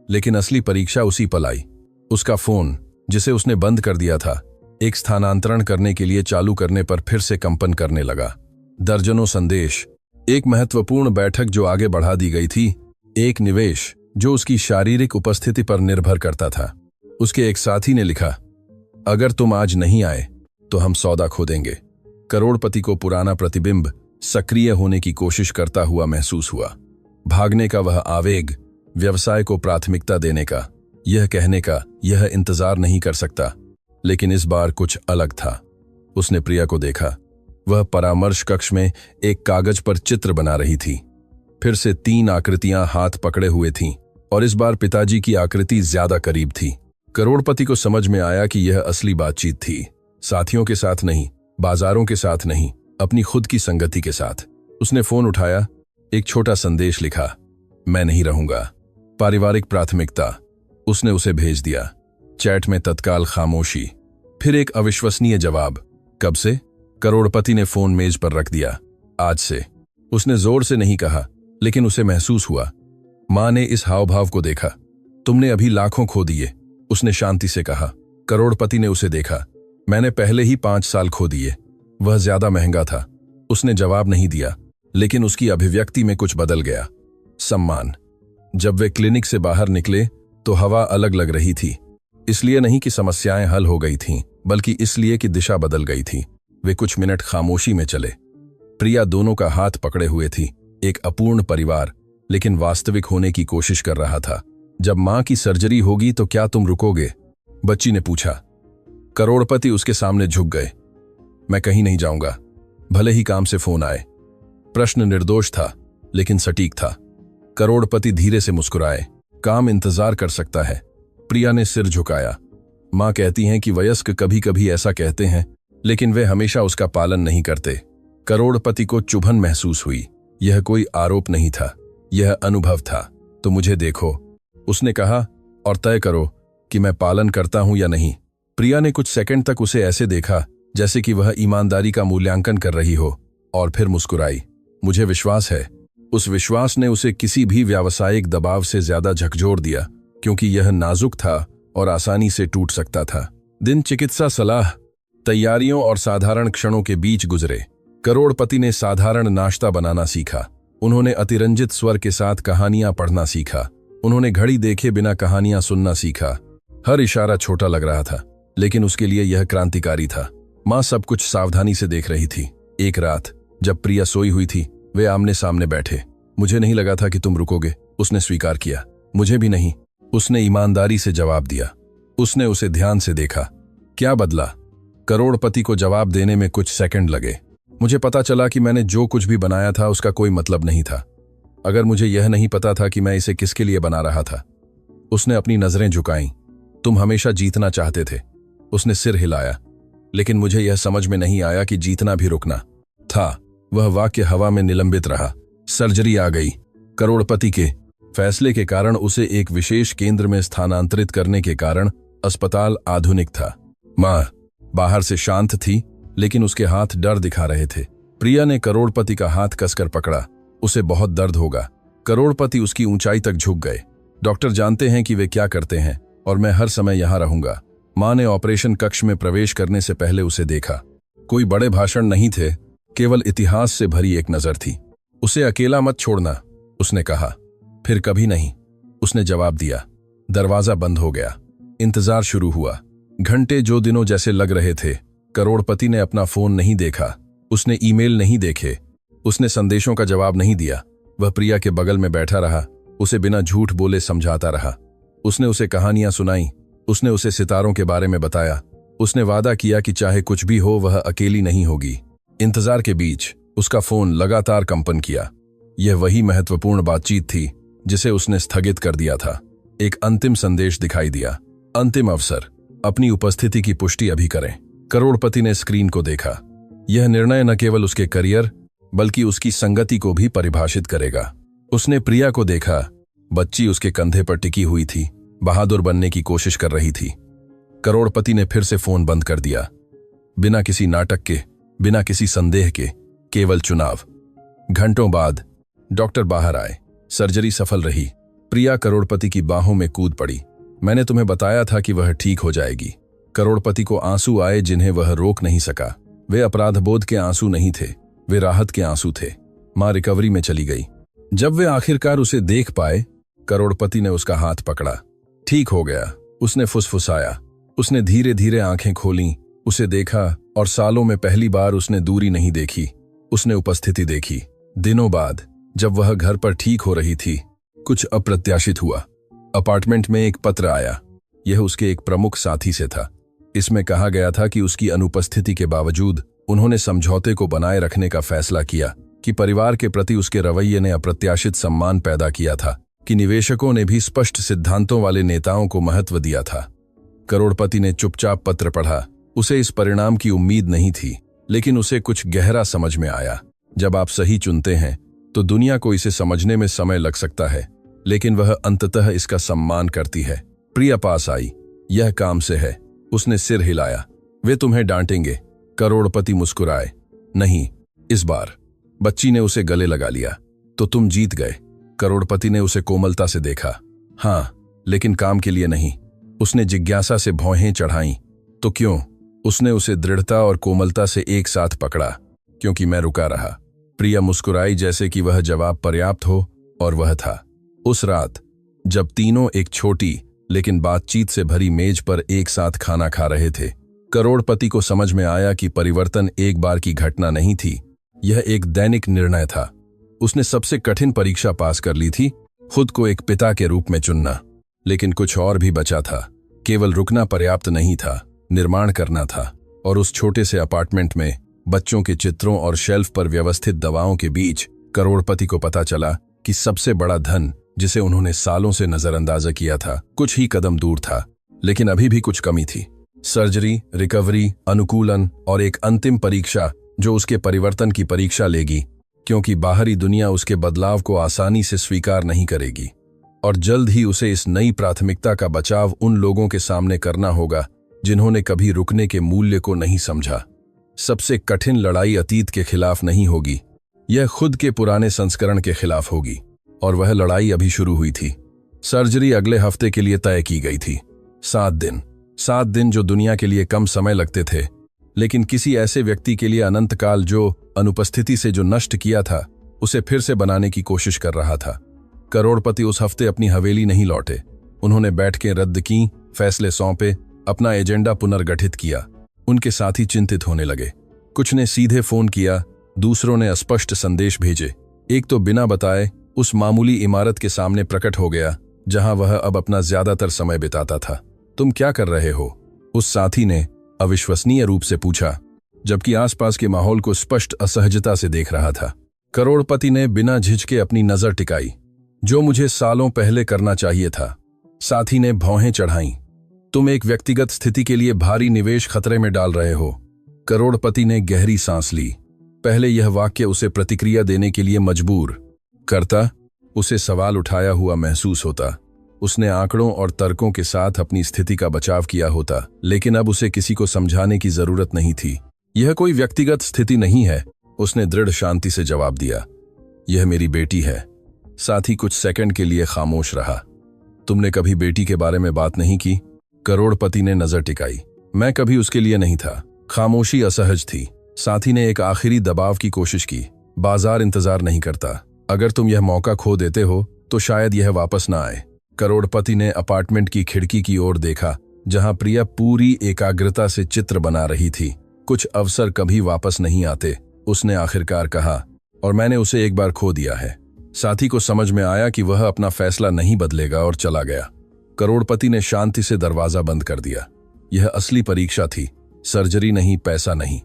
लेकिन असली परीक्षा उसी पल आई। उसका फोन, जिसे उसने बंद कर दिया था, एक स्थानांतरण करने के लिए चालू करने पर फिर से कंपन करने लगा। दर्जनों संदेश, एक महत्वपूर्ण बैठक जो आगे बढ़ा दी गई थी, एक निवेश जो उसकी शारीरिक उपस्थिति पर निर्भर करता था। उसके एक साथी ने लिखा, अगर तुम आज नहीं आए तो हम सौदा खो देंगे। करोड़पति को पुराना प्रतिबिंब सक्रिय होने की कोशिश करता हुआ महसूस हुआ। भागने का वह आवेग, व्यवसाय को प्राथमिकता देने का, यह कहने का यह इंतजार नहीं कर सकता। लेकिन इस बार कुछ अलग था। उसने प्रिया को देखा। वह परामर्श कक्ष में एक कागज पर चित्र बना रही थी। फिर से 3 आकृतियां हाथ पकड़े हुए थीं, और इस बार पिताजी की आकृति ज्यादा करीब थी। करोड़पति को समझ में आया कि यह असली बातचीत थी। साथियों के साथ नहीं, बाजारों के साथ नहीं, अपनी खुद की संगति के साथ। उसने फोन उठाया, एक छोटा संदेश लिखा, मैं नहीं रहूंगा, पारिवारिक प्राथमिकता। उसने उसे भेज दिया। चैट में तत्काल खामोशी, फिर एक अविश्वसनीय जवाब, कब से? करोड़पति ने फोन मेज पर रख दिया। आज से। उसने जोर से नहीं कहा, लेकिन उसे महसूस हुआ। मां ने इस हावभाव को देखा। तुमने अभी लाखों खो दिए, उसने शांति से कहा। करोड़पति ने उसे देखा। मैंने पहले ही 5 साल खो दिए। वह ज्यादा महंगा था। उसने जवाब नहीं दिया, लेकिन उसकी अभिव्यक्ति में कुछ बदल गया। सम्मान। जब वे क्लिनिक से बाहर निकले तो हवा अलग लग रही थी। इसलिए नहीं कि समस्याएं हल हो गई थीं, बल्कि इसलिए कि दिशा बदल गई थी। वे कुछ मिनट खामोशी में चले। प्रिया दोनों का हाथ पकड़े हुए थी। एक अपूर्ण परिवार, लेकिन वास्तविक होने की कोशिश कर रहा था। जब मां की सर्जरी होगी तो क्या तुम रुकोगे? बच्ची ने पूछा। करोड़पति उसके सामने झुक गए। मैं कहीं नहीं जाऊंगा, भले ही काम से फोन आए। प्रश्न निर्दोष था, लेकिन सटीक था। करोड़पति धीरे से मुस्कुराए। काम इंतजार कर सकता है। प्रिया ने सिर झुकाया। मां कहती हैं कि वयस्क कभी कभी ऐसा कहते हैं, लेकिन वे हमेशा उसका पालन नहीं करते। करोड़पति को चुभन महसूस हुई। यह कोई आरोप नहीं था, यह अनुभव था। तो मुझे देखो, उसने कहा, और तय करो कि मैं पालन करता हूं या नहीं। प्रिया ने कुछ सेकंड तक उसे ऐसे देखा जैसे कि वह ईमानदारी का मूल्यांकन कर रही हो, और फिर मुस्कुराई। मुझे विश्वास है। उस विश्वास ने उसे किसी भी व्यावसायिक दबाव से ज्यादा झकझोर दिया, क्योंकि यह नाजुक था और आसानी से टूट सकता था। दिन चिकित्सा सलाह, तैयारियों और साधारण क्षणों के बीच गुजरे। करोड़पति ने साधारण नाश्ता बनाना सीखा। उन्होंने अतिरंजित स्वर के साथ कहानियां पढ़ना सीखा। उन्होंने घड़ी देखे बिना कहानियां सुनना सीखा। हर इशारा छोटा लग रहा था, लेकिन उसके लिए यह क्रांतिकारी था। मां सब कुछ सावधानी से देख रही थी। एक रात जब प्रिया सोई हुई थी, वे आमने सामने बैठे। मुझे नहीं लगा था कि तुम रुकोगे, उसने स्वीकार किया। मुझे भी नहीं, उसने ईमानदारी से जवाब दिया। उसने उसे ध्यान से देखा। क्या बदला? करोड़पति को जवाब देने में कुछ सेकंड लगे। मुझे पता चला कि मैंने जो कुछ भी बनाया था उसका कोई मतलब नहीं था। अगर मुझे यह नहीं पता था कि मैं इसे किसके लिए बना रहा था। उसने अपनी नजरें झुकाईं। तुम हमेशा जीतना चाहते थे। उसने सिर हिलाया। लेकिन मुझे यह समझ में नहीं आया कि जीतना भी रुकना था। वह वाक्य हवा में निलंबित रहा। सर्जरी आ गई। करोड़पति के फैसले के कारण उसे एक विशेष केंद्र में स्थानांतरित करने के कारण अस्पताल आधुनिक था। मां बाहर से शांत थी, लेकिन उसके हाथ डर दिखा रहे थे। प्रिया ने करोड़पति का हाथ कसकर पकड़ा। उसे बहुत दर्द होगा। करोड़पति उसकी ऊंचाई तक झुक गए। डॉक्टर जानते हैं कि वे क्या करते हैं और मैं हर समय यहां रहूंगा। मां ने ऑपरेशन कक्ष में प्रवेश करने से पहले उसे देखा। कोई बड़े भाषण नहीं थे, केवल इतिहास से भरी एक नजर थी। उसे अकेला मत छोड़ना, उसने कहा। फिर कभी नहीं, उसने जवाब दिया। दरवाजा बंद हो गया। इंतजार शुरू हुआ। घंटे जो दिनों जैसे लग रहे थे। करोड़पति ने अपना फोन नहीं देखा। उसने ईमेल नहीं देखे। उसने संदेशों का जवाब नहीं दिया। वह प्रिया के बगल में बैठा रहा, उसे बिना झूठ बोले समझाता रहा। उसने उसे कहानियां सुनाई। उसने उसे सितारों के बारे में बताया। उसने वादा किया कि चाहे कुछ भी हो वह अकेली नहीं होगी। इंतजार के बीच उसका फोन लगातार कंपन किया। यह वही महत्वपूर्ण बातचीत थी जिसे उसने स्थगित कर दिया था। एक अंतिम संदेश दिखाई दिया। अंतिम अवसर, अपनी उपस्थिति की पुष्टि अभी करें। करोड़पति ने स्क्रीन को देखा। यह निर्णय न केवल उसके करियर बल्कि उसकी संगति को भी परिभाषित करेगा। उसने प्रिया को देखा। बच्ची उसके कंधे पर टिकी हुई थी, बहादुर बनने की कोशिश कर रही थी। करोड़पति ने फिर से फोन बंद कर दिया। बिना किसी नाटक के, बिना किसी संदेह के, केवल चुनाव। घंटों बाद डॉक्टर बाहर आए। सर्जरी सफल रही। प्रिया करोड़पति की बाहों में कूद पड़ी। मैंने तुम्हें बताया था कि वह ठीक हो जाएगी। करोड़पति को आंसू आए जिन्हें वह रोक नहीं सका। वे अपराधबोध के आंसू नहीं थे, वे राहत के आंसू थे। मां रिकवरी में चली गई। जब वे आखिरकार उसे देख पाए, करोड़पति ने उसका हाथ पकड़ा। ठीक हो गया, उसने फुसफुसाया। उसने धीरे धीरे आंखें खोलीं, उसे देखा और सालों में पहली बार उसने दूरी नहीं देखी, उसने उपस्थिति देखी। दिनों बाद जब वह घर पर ठीक हो रही थी, कुछ अप्रत्याशित हुआ। अपार्टमेंट में एक पत्र आया। यह उसके एक प्रमुख साथी से था। इसमें कहा गया था कि उसकी अनुपस्थिति के बावजूद उन्होंने समझौते को बनाए रखने का फैसला किया, कि परिवार के प्रति उसके रवैये ने अप्रत्याशित सम्मान पैदा किया था, कि निवेशकों ने भी स्पष्ट सिद्धांतों वाले नेताओं को महत्व दिया था। करोड़पति ने चुपचाप पत्र पढ़ा। उसे इस परिणाम की उम्मीद नहीं थी, लेकिन उसे कुछ गहरा समझ में आया। जब आप सही चुनते हैं तो दुनिया को इसे समझने में समय लग सकता है, लेकिन वह अंततः इसका सम्मान करती है। प्रिया पास आई। यह काम से है, उसने सिर हिलाया। वे तुम्हें डांटेंगे। करोड़पति मुस्कुराए। नहीं, इस बार। बच्ची ने उसे गले लगा लिया। तो तुम जीत गए। करोड़पति ने उसे कोमलता से देखा। हां, लेकिन काम के लिए नहीं। उसने जिज्ञासा से भौहें चढ़ाईं। तो क्यों? उसने उसे दृढ़ता और कोमलता से एक साथ पकड़ा। क्योंकि मैं रुका रहा। प्रिया मुस्कुराई जैसे कि वह जवाब पर्याप्त हो, और वह था। उस रात जब तीनों एक छोटी लेकिन बातचीत से भरी मेज पर एक साथ खाना खा रहे थे, करोड़पति को समझ में आया कि परिवर्तन एक बार की घटना नहीं थी, यह एक दैनिक निर्णय था। उसने सबसे कठिन परीक्षा पास कर ली थी, खुद को एक पिता के रूप में चुनना। लेकिन कुछ और भी बचा था। केवल रुकना पर्याप्त नहीं था, निर्माण करना था। और उस छोटे से अपार्टमेंट में बच्चों के चित्रों और शेल्फ पर व्यवस्थित दवाओं के बीच करोड़पति को पता चला कि सबसे बड़ा धन, जिसे उन्होंने सालों से नजरअंदाज किया था, कुछ ही कदम दूर था। लेकिन अभी भी कुछ कमी थी। सर्जरी, रिकवरी, अनुकूलन और एक अंतिम परीक्षा जो उसके परिवर्तन की परीक्षा लेगी, क्योंकि बाहरी दुनिया उसके बदलाव को आसानी से स्वीकार नहीं करेगी। और जल्द ही उसे इस नई प्राथमिकता का बचाव उन लोगों के सामने करना होगा जिन्होंने कभी रुकने के मूल्य को नहीं समझा। सबसे कठिन लड़ाई अतीत के खिलाफ नहीं होगी, यह खुद के पुराने संस्करण के खिलाफ होगी। और वह लड़ाई अभी शुरू हुई थी। सर्जरी अगले हफ्ते के लिए तय की गई थी। 7 दिन जो दुनिया के लिए कम समय लगते थे, लेकिन किसी ऐसे व्यक्ति के लिए अनंत काल जो अनुपस्थिति से जो नष्ट किया था, उसे फिर से बनाने की कोशिश कर रहा था। करोड़पति उस हफ्ते अपनी हवेली नहीं लौटे। उन्होंने बैठकें रद्द की, फैसले सौंपे, अपना एजेंडा पुनर्गठित किया। उनके साथी चिंतित होने लगे। कुछ ने सीधे फोन किया, दूसरों ने अस्पष्ट संदेश भेजे। एक तो बिना बताए उस मामूली इमारत के सामने प्रकट हो गया जहां वह अब अपना ज्यादातर समय बिताता था। तुम क्या कर रहे हो? उस साथी ने अविश्वसनीय रूप से पूछा, जबकि आसपास के माहौल को स्पष्ट असहजता से देख रहा था। करोड़पति ने बिना झिझके अपनी नजर टिकाई। जो मुझे सालों पहले करना चाहिए था। साथी ने भौहें चढ़ाईं। तुम एक व्यक्तिगत स्थिति के लिए भारी निवेश खतरे में डाल रहे हो। करोड़पति ने गहरी सांस ली। पहले यह वाक्य उसे प्रतिक्रिया देने के लिए मजबूर करता, उसे सवाल उठाया हुआ महसूस होता। उसने आंकड़ों और तर्कों के साथ अपनी स्थिति का बचाव किया होता, लेकिन अब उसे किसी को समझाने की जरूरत नहीं थी। यह कोई व्यक्तिगत स्थिति नहीं है, उसने दृढ़ शांति से जवाब दिया। यह मेरी बेटी है। साथी कुछ सेकंड के लिए खामोश रहा। तुमने कभी बेटी के बारे में बात नहीं की? करोड़पति ने नजर टिकाई। मैं कभी उसके लिए नहीं था। खामोशी असहज थी। साथी ने एक आखिरी दबाव की कोशिश की। बाजार इंतजार नहीं करता। अगर तुम यह मौका खो देते हो तो शायद यह वापस ना आए। करोड़पति ने अपार्टमेंट की खिड़की की ओर देखा, जहां प्रिया पूरी एकाग्रता से चित्र बना रही थी। कुछ अवसर कभी वापस नहीं आते, उसने आखिरकार कहा, और मैंने उसे एक बार खो दिया है। साथी को समझ में आया कि वह अपना फैसला नहीं बदलेगा और चला गया। करोड़पति ने शांति से दरवाजा बंद कर दिया। यह असली परीक्षा थी, सर्जरी नहीं, पैसा नहीं।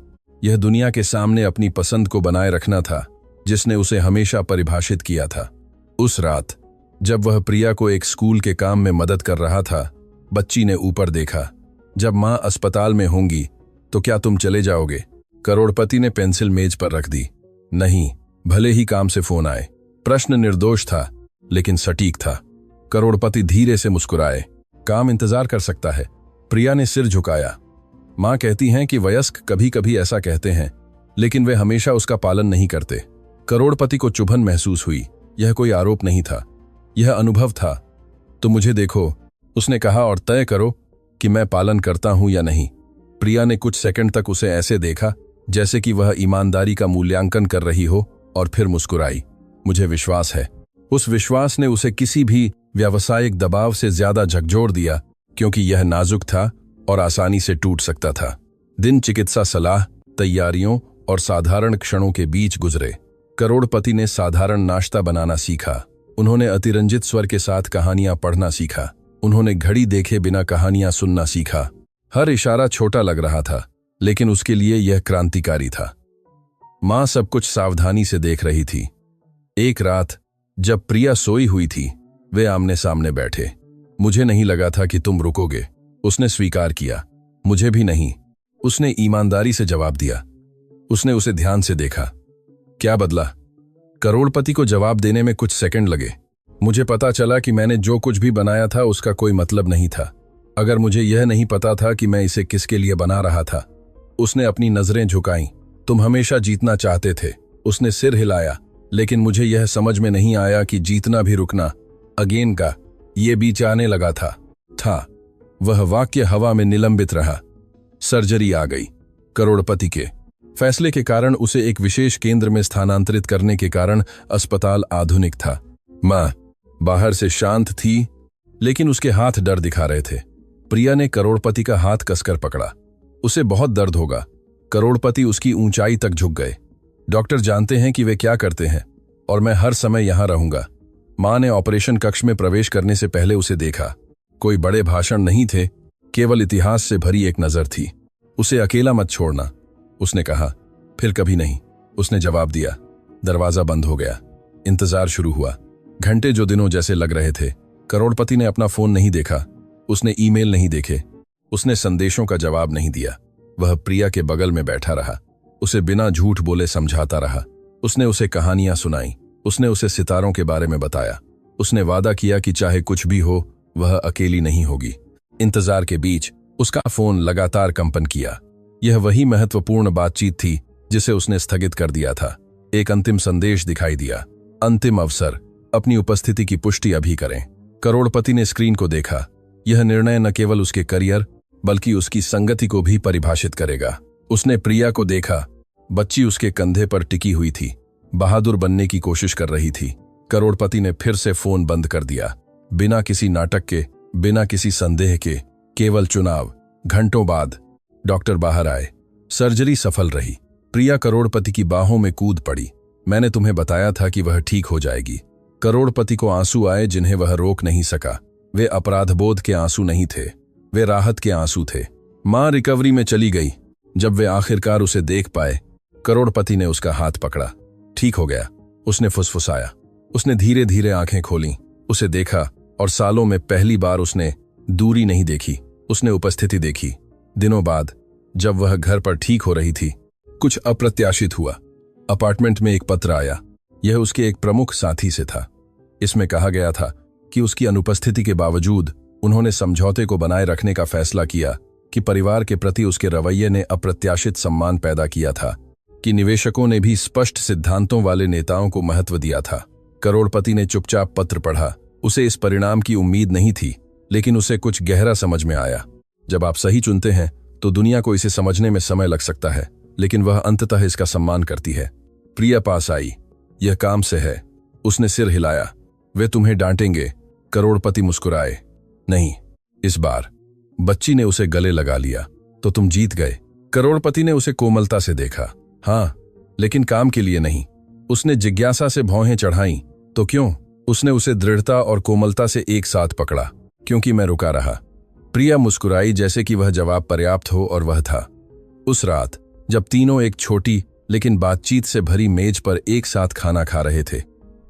यह दुनिया के सामने अपनी पसंद को बनाए रखना था, जिसने उसे हमेशा परिभाषित किया था। उस रात जब वह प्रिया को एक स्कूल के काम में मदद कर रहा था, बच्ची ने ऊपर देखा। जब मां अस्पताल में होंगी तो क्या तुम चले जाओगे? करोड़पति ने पेंसिल मेज पर रख दी। नहीं, भले ही काम से फोन आए। प्रश्न निर्दोष था, लेकिन सटीक था। करोड़पति धीरे से मुस्कुराए। काम इंतजार कर सकता है। प्रिया ने सिर झुकाया। मां कहती हैं कि वयस्क कभी कभी ऐसा कहते हैं, लेकिन वे हमेशा उसका पालन नहीं करते। करोड़पति को चुभन महसूस हुई। यह कोई आरोप नहीं था, यह अनुभव था। तो मुझे देखो, उसने कहा, और तय करो कि मैं पालन करता हूं या नहीं। प्रिया ने कुछ सेकंड तक उसे ऐसे देखा जैसे कि वह ईमानदारी का मूल्यांकन कर रही हो, और फिर मुस्कुराई। मुझे विश्वास है। उस विश्वास ने उसे किसी भी व्यावसायिक दबाव से ज्यादा झकझोर दिया, क्योंकि यह नाजुक था और आसानी से टूट सकता था। दिन चिकित्सा सलाह, तैयारियों और साधारण क्षणों के बीच गुजरे। करोड़पति ने साधारण नाश्ता बनाना सीखा। उन्होंने अतिरंजित स्वर के साथ कहानियां पढ़ना सीखा। उन्होंने घड़ी देखे बिना कहानियां सुनना सीखा। हर इशारा छोटा लग रहा था, लेकिन उसके लिए यह क्रांतिकारी था। मां सब कुछ सावधानी से देख रही थी। एक रात जब प्रिया सोई हुई थी, वे आमने सामने बैठे। मुझे नहीं लगा था कि तुम रुकोगे, उसने स्वीकार किया। मुझे भी नहीं, उसने ईमानदारी से जवाब दिया। उसने उसे ध्यान से देखा। क्या बदला? करोड़पति को जवाब देने में कुछ सेकंड लगे। मुझे पता चला कि मैंने जो कुछ भी बनाया था उसका कोई मतलब नहीं था। अगर मुझे यह नहीं पता था कि मैं इसे किसके लिए बना रहा था। उसने अपनी नजरें झुकाईं। तुम हमेशा जीतना चाहते थे। उसने सिर हिलाया। लेकिन मुझे यह समझ में नहीं आया कि जीतना भी रुकना, अगेन का, ये बीच आने लगा था। वह वाक्य हवा में निलंबित रहा। सर्जरी आ गई। करोड़पति के फैसले के कारण, उसे एक विशेष केंद्र में स्थानांतरित करने के कारण अस्पताल आधुनिक था। मां बाहर से शांत थी, लेकिन उसके हाथ डर दिखा रहे थे। प्रिया ने करोड़पति का हाथ कसकर पकड़ा। उसे बहुत दर्द होगा। करोड़पति उसकी ऊंचाई तक झुक गए। डॉक्टर जानते हैं कि वे क्या करते हैं, और मैं हर समय यहां रहूंगा। मां ने ऑपरेशन कक्ष में प्रवेश करने से पहले उसे देखा। कोई बड़े भाषण नहीं थे, केवल इतिहास से भरी एक नजर थी। उसे अकेला मत छोड़ना, उसने कहा। फिर कभी नहीं, उसने जवाब दिया। दरवाजा बंद हो गया। इंतजार शुरू हुआ। घंटे जो दिनों जैसे लग रहे थे। करोड़पति ने अपना फोन नहीं देखा। उसने ईमेल नहीं देखे। उसने संदेशों का जवाब नहीं दिया। वह प्रिया के बगल में बैठा रहा। उसे बिना झूठ बोले समझाता रहा। उसने उसे कहानियां सुनाई। उसने उसे सितारों के बारे में बताया। उसने वादा किया कि चाहे कुछ भी हो, वह अकेली नहीं होगी। इंतजार के बीच उसका फोन लगातार कंपन किया। यह वही महत्वपूर्ण बातचीत थी जिसे उसने स्थगित कर दिया था। एक अंतिम संदेश दिखाई दिया। अंतिम अवसर, अपनी उपस्थिति की पुष्टि अभी करें। करोड़पति ने स्क्रीन को देखा। यह निर्णय न केवल उसके करियर बल्कि उसकी संगति को भी परिभाषित करेगा। उसने प्रिया को देखा। बच्ची उसके कंधे पर टिकी हुई थी, बहादुर बनने की कोशिश कर रही थी। करोड़पति ने फिर से फोन बंद कर दिया। बिना किसी नाटक के, बिना किसी संदेह के, केवल चुनाव। घंटों बाद डॉक्टर बाहर आए। सर्जरी सफल रही। प्रिया करोड़पति की बाहों में कूद पड़ी। मैंने तुम्हें बताया था कि वह ठीक हो जाएगी। करोड़पति को आंसू आए जिन्हें वह रोक नहीं सका। वे अपराधबोध के आंसू नहीं थे, वे राहत के आंसू थे। मां रिकवरी में चली गई। जब वे आखिरकार उसे देख पाए, करोड़पति ने उसका हाथ पकड़ा। ठीक हो गया, उसने फुसफुसाया। उसने धीरे धीरे आंखें खोलीं, उसे देखा और सालों में पहली बार उसने दूरी नहीं देखी, उसने उपस्थिति देखी। दिनों बाद जब वह घर पर ठीक हो रही थी, कुछ अप्रत्याशित हुआ। अपार्टमेंट में एक पत्र आया। यह उसके एक प्रमुख साथी से था। इसमें कहा गया था कि उसकी अनुपस्थिति के बावजूद उन्होंने समझौते को बनाए रखने का फैसला किया, कि परिवार के प्रति उसके रवैये ने अप्रत्याशित सम्मान पैदा किया था, कि निवेशकों ने भी स्पष्ट सिद्धांतों वाले नेताओं को महत्व दिया था। करोड़पति ने चुपचाप पत्र पढ़ा। उसे इस परिणाम की उम्मीद नहीं थी, लेकिन उसे कुछ गहरा समझ में आया। जब आप सही चुनते हैं तो दुनिया को इसे समझने में समय लग सकता है, लेकिन वह अंततः इसका सम्मान करती है। प्रिया पास आई। यह काम से है। उसने सिर हिलाया। वे तुम्हें डांटेंगे। करोड़पति मुस्कुराए। नहीं, इस बार। बच्ची ने उसे गले लगा लिया। तो तुम जीत गए। करोड़पति ने उसे कोमलता से देखा। हाँ, लेकिन काम के लिए नहीं। उसने जिज्ञासा से भौहें चढ़ाईं। तो क्यों? उसने उसे दृढ़ता और कोमलता से एक साथ पकड़ा। क्योंकि मैं रुका रहा। प्रिया मुस्कुराई, जैसे कि वह जवाब पर्याप्त हो, और वह था। उस रात जब तीनों एक छोटी लेकिन बातचीत से भरी मेज पर एक साथ खाना खा रहे थे,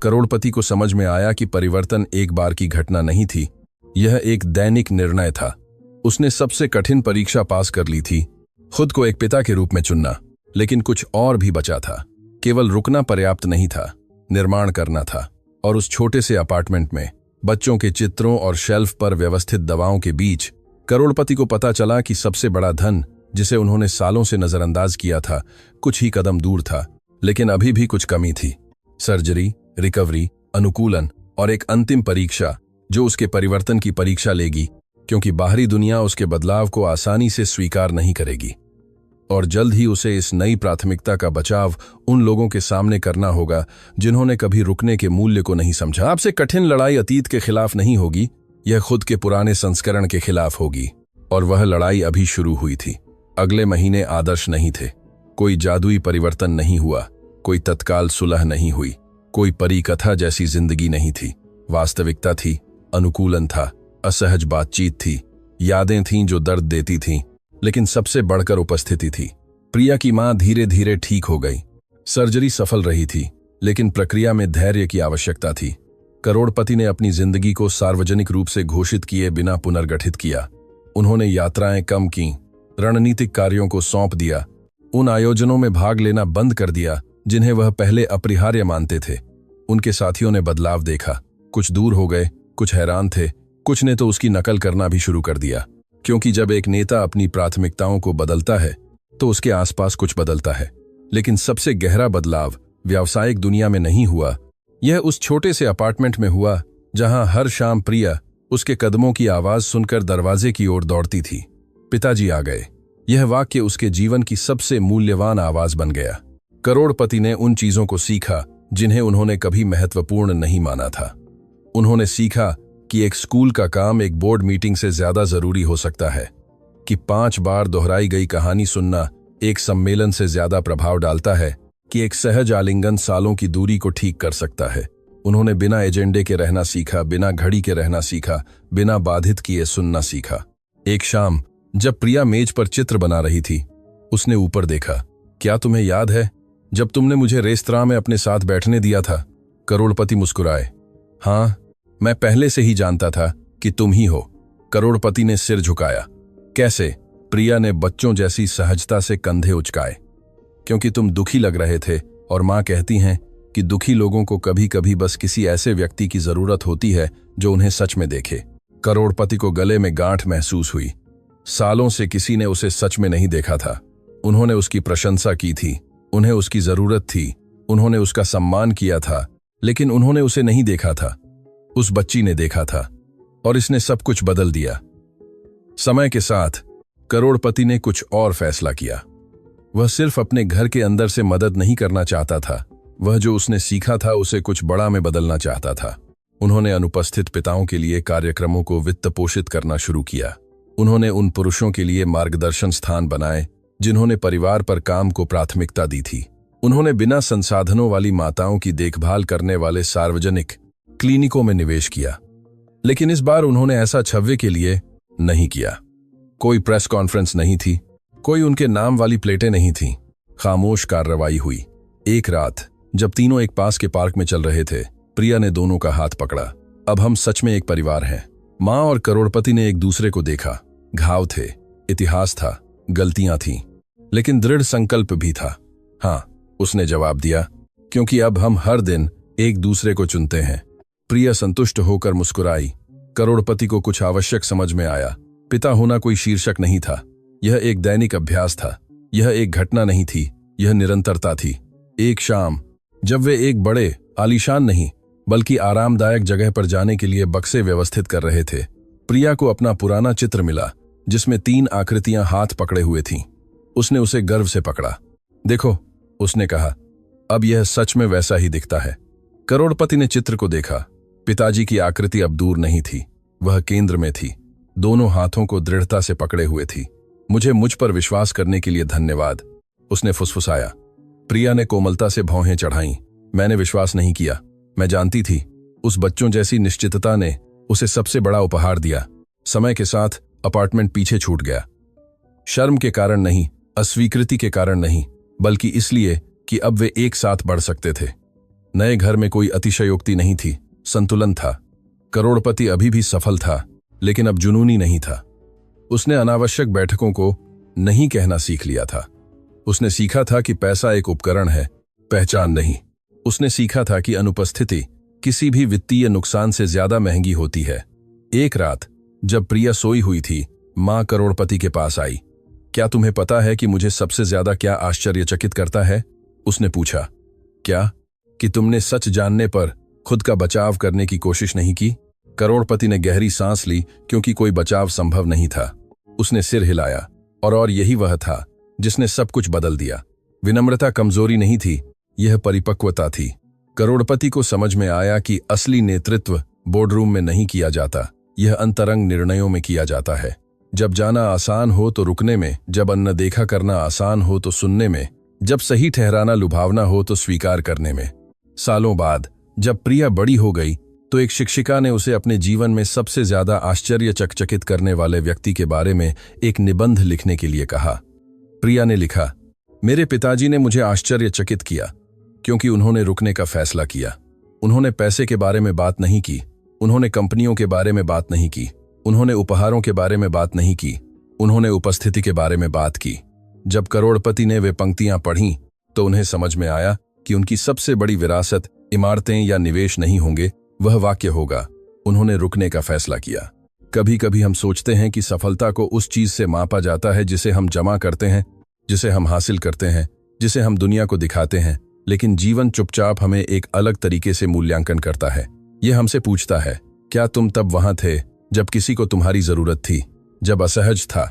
करोड़पति को समझ में आया कि परिवर्तन एक बार की घटना नहीं थी, यह एक दैनिक निर्णय था। उसने सबसे कठिन परीक्षा पास कर ली थी, खुद को एक पिता के रूप में चुनना। लेकिन कुछ और भी बचा था। केवल रुकना पर्याप्त नहीं था, निर्माण करना था। और उस छोटे से अपार्टमेंट में बच्चों के चित्रों और शेल्फ पर व्यवस्थित दवाओं के बीच करोड़पति को पता चला कि सबसे बड़ा धन, जिसे उन्होंने सालों से नजरअंदाज किया था, कुछ ही कदम दूर था। लेकिन अभी भी कुछ कमी थी। सर्जरी, रिकवरी, अनुकूलन और एक अंतिम परीक्षा जो उसके परिवर्तन की परीक्षा लेगी, क्योंकि बाहरी दुनिया उसके बदलाव को आसानी से स्वीकार नहीं करेगी। और जल्द ही उसे इस नई प्राथमिकता का बचाव उन लोगों के सामने करना होगा जिन्होंने कभी रुकने के मूल्य को नहीं समझा। आपसे कठिन लड़ाई अतीत के खिलाफ नहीं होगी, यह खुद के पुराने संस्करण के खिलाफ होगी। और वह लड़ाई अभी शुरू हुई थी। अगले महीने आदर्श नहीं थे। कोई जादुई परिवर्तन नहीं हुआ, कोई तत्काल सुलह नहीं हुई, कोई परिकथा जैसी जिंदगी नहीं थी। वास्तविकता थी, अनुकूलन था, असहज बातचीत थी, यादें थीं जो दर्द देती थीं, लेकिन सबसे बढ़कर उपस्थिति थी। प्रिया की मां धीरे धीरे ठीक हो गई। सर्जरी सफल रही थी, लेकिन प्रक्रिया में धैर्य की आवश्यकता थी। करोड़पति ने अपनी जिंदगी को सार्वजनिक रूप से घोषित किए बिना पुनर्गठित किया। उन्होंने यात्राएं कम की, रणनीतिक कार्यों को सौंप दिया, उन आयोजनों में भाग लेना बंद कर दिया जिन्हें वह पहले अपरिहार्य मानते थे। उनके साथियों ने बदलाव देखा, कुछ दूर हो गए, कुछ हैरान थे, कुछ ने तो उसकी नकल करना भी शुरू कर दिया। क्योंकि जब एक नेता अपनी प्राथमिकताओं को बदलता है तो उसके आसपास कुछ बदलता है। लेकिन सबसे गहरा बदलाव व्यावसायिक दुनिया में नहीं हुआ, यह उस छोटे से अपार्टमेंट में हुआ जहां हर शाम प्रिया उसके कदमों की आवाज सुनकर दरवाजे की ओर दौड़ती थी। पिताजी आ गए। यह वाक्य उसके जीवन की सबसे मूल्यवान आवाज बन गया। करोड़पति ने उन चीजों को सीखा जिन्हें उन्होंने कभी महत्वपूर्ण नहीं माना था। उन्होंने सीखा कि एक स्कूल का काम एक बोर्ड मीटिंग से ज्यादा जरूरी हो सकता है, कि 5 बार दोहराई गई कहानी सुनना एक सम्मेलन से ज्यादा प्रभाव डालता है, कि एक सहज आलिंगन सालों की दूरी को ठीक कर सकता है। उन्होंने बिना एजेंडे के रहना सीखा, बिना घड़ी के रहना सीखा, बिना बाधित किए सुनना सीखा। एक शाम जब प्रिया मेज पर चित्र बना रही थी, उसने ऊपर देखा। क्या तुम्हें याद है जब तुमने मुझे रेस्तरां में अपने साथ बैठने दिया था? करोड़पति मुस्कुराए। हाँ, मैं पहले से ही जानता था कि तुम ही हो। करोड़पति ने सिर झुकाया। कैसे? प्रिया ने बच्चों जैसी सहजता से कंधे उचकाए। क्योंकि तुम दुखी लग रहे थे, और मां कहती हैं कि दुखी लोगों को कभी कभी बस किसी ऐसे व्यक्ति की जरूरत होती है जो उन्हें सच में देखे। करोड़पति को गले में गांठ महसूस हुई। सालों से किसी ने उसे सच में नहीं देखा था। उन्होंने उसकी प्रशंसा की थी, उन्हें उसकी जरूरत थी, उन्होंने उसका सम्मान किया था, लेकिन उन्होंने उसे नहीं देखा था। उस बच्ची ने देखा था, और इसने सब कुछ बदल दिया। समय के साथ करोड़पति ने कुछ और फैसला किया। वह सिर्फ अपने घर के अंदर से मदद नहीं करना चाहता था, वह जो उसने सीखा था उसे कुछ बड़ा में बदलना चाहता था। उन्होंने अनुपस्थित पिताओं के लिए कार्यक्रमों को वित्त पोषित करना शुरू किया। उन्होंने उन पुरुषों के लिए मार्गदर्शन स्थान बनाए जिन्होंने परिवार पर काम को प्राथमिकता दी थी। उन्होंने बिना संसाधनों वाली माताओं की देखभाल करने वाले सार्वजनिक क्लिनिकों में निवेश किया। लेकिन इस बार उन्होंने ऐसा छव्वे के लिए नहीं किया। कोई प्रेस कॉन्फ्रेंस नहीं थी, कोई उनके नाम वाली प्लेटें नहीं थीं। खामोश कार्रवाई हुई। एक रात जब तीनों एक पास के पार्क में चल रहे थे, प्रिया ने दोनों का हाथ पकड़ा। अब हम सच में एक परिवार हैं। माँ और करोड़पति ने एक दूसरे को देखा। घाव थे, इतिहास था, गलतियां थीं, लेकिन दृढ़ संकल्प भी था। हाँ, उसने जवाब दिया, क्योंकि अब हम हर दिन एक दूसरे को चुनते हैं। प्रिया संतुष्ट होकर मुस्कुराई। करोड़पति को कुछ आवश्यक समझ में आया। पिता होना कोई शीर्षक नहीं था, यह एक दैनिक अभ्यास था। यह एक घटना नहीं थी, यह निरंतरता थी। एक शाम जब वे एक बड़े आलीशान नहीं बल्कि आरामदायक जगह पर जाने के लिए बक्से व्यवस्थित कर रहे थे, प्रिया को अपना पुराना चित्र मिला जिसमें 3 आकृतियां हाथ पकड़े हुए थीं। उसने उसे गर्व से पकड़ा। देखो, उसने कहा, अब यह सच में वैसा ही दिखता है। करोड़पति ने चित्र को देखा। पिताजी की आकृति अब दूर नहीं थी, वह केंद्र में थी, दोनों हाथों को दृढ़ता से पकड़े हुए थी। मुझ पर विश्वास करने के लिए धन्यवाद, उसने फुसफुसाया। प्रिया ने कोमलता से भौहें चढ़ाईं। मैंने विश्वास नहीं किया। मैं जानती थी। उस बच्चों जैसी निश्चितता ने उसे सबसे बड़ा उपहार दिया। समय के साथ अपार्टमेंट पीछे छूट गया। शर्म के कारण नहीं, अस्वीकृति के कारण नहीं, बल्कि इसलिए कि अब वे एक साथ बढ़ सकते थे। नए घर में कोई अतिशयोक्ति नहीं थी, संतुलन था। करोड़पति अभी भी सफल था, लेकिन अब जुनूनी नहीं था। उसने अनावश्यक बैठकों को नहीं कहना सीख लिया था। उसने सीखा था कि पैसा एक उपकरण है, पहचान नहीं। उसने सीखा था कि अनुपस्थिति किसी भी वित्तीय नुकसान से ज्यादा महंगी होती है। एक रात जब प्रिया सोई हुई थी, मां करोड़पति के पास आई। क्या तुम्हें पता है कि मुझे सबसे ज्यादा क्या आश्चर्यचकित करता है? उसने पूछा। क्या? कि तुमने सच जानने पर खुद का बचाव करने की कोशिश नहीं की? करोड़पति ने गहरी सांस ली, क्योंकि कोई बचाव संभव नहीं था। उसने सिर हिलाया, और यही वह था जिसने सब कुछ बदल दिया। विनम्रता कमजोरी नहीं थी, यह परिपक्वता थी। करोड़पति को समझ में आया कि असली नेतृत्व बोर्डरूम में नहीं किया जाता, यह अंतरंग निर्णयों में किया जाता है। जब जाना आसान हो तो रुकने में, जब अनदेखा करना आसान हो तो सुनने में, जब सही ठहराना लुभावना हो तो स्वीकार करने में। सालों बाद जब प्रिया बड़ी हो गई तो एक शिक्षिका ने उसे अपने जीवन में सबसे ज्यादा आश्चर्यचकित करने वाले व्यक्ति के बारे में एक निबंध लिखने के लिए कहा। प्रिया ने लिखा, मेरे पिताजी ने मुझे आश्चर्यचकित किया क्योंकि उन्होंने रुकने का फैसला किया। उन्होंने पैसे के बारे में बात नहीं की, उन्होंने कंपनियों के बारे में बात नहीं की, उन्होंने उपहारों के बारे में बात नहीं की, उन्होंने उपस्थिति के बारे में बात की। जब करोड़पति ने वे पंक्तियां पढ़ीं तो उन्हें समझ में आया कि उनकी सबसे बड़ी विरासत इमारतें या निवेश नहीं होंगे, वह वाक्य होगा, उन्होंने रुकने का फैसला किया। कभी कभी हम सोचते हैं कि सफलता को उस चीज से मापा जाता है जिसे हम जमा करते हैं, जिसे हम हासिल करते हैं, जिसे हम दुनिया को दिखाते हैं, लेकिन जीवन चुपचाप हमें एक अलग तरीके से मूल्यांकन करता है। यह हमसे पूछता है, क्या तुम तब वहां थे जब किसी को तुम्हारी जरूरत थी, जब असहज था?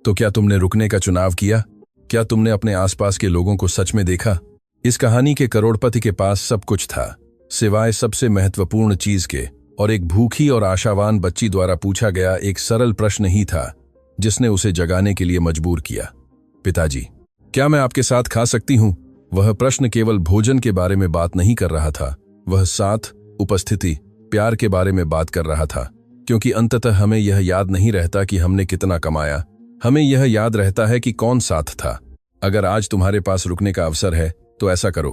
तो क्या तुमने रुकने का चुनाव किया? क्या तुमने अपने आसपास के लोगों को सच में देखा? इस कहानी के करोड़पति के पास सब कुछ था, सिवाय सबसे महत्वपूर्ण चीज के, और एक भूखी और आशावान बच्ची द्वारा पूछा गया एक सरल प्रश्न ही था जिसने उसे जगाने के लिए मजबूर किया। पिताजी, क्या मैं आपके साथ खा सकती हूं? वह प्रश्न केवल भोजन के बारे में बात नहीं कर रहा था, वह साथ, उपस्थिति, प्यार के बारे में बात कर रहा था। क्योंकि अंततः हमें यह याद नहीं रहता कि हमने कितना कमाया, हमें यह याद रहता है कि कौन साथ था। अगर आज तुम्हारे पास रुकने का अवसर है तो ऐसा करो।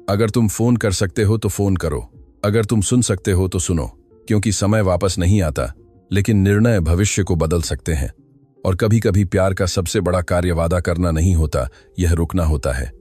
अगर तुम फोन कर सकते हो तो फोन करो, अगर तुम सुन सकते हो तो सुनो, क्योंकि समय वापस नहीं आता, लेकिन निर्णय भविष्य को बदल सकते हैं। और कभी कभी प्यार का सबसे बड़ा कार्य वादा करना नहीं होता, यह रुकना होता है।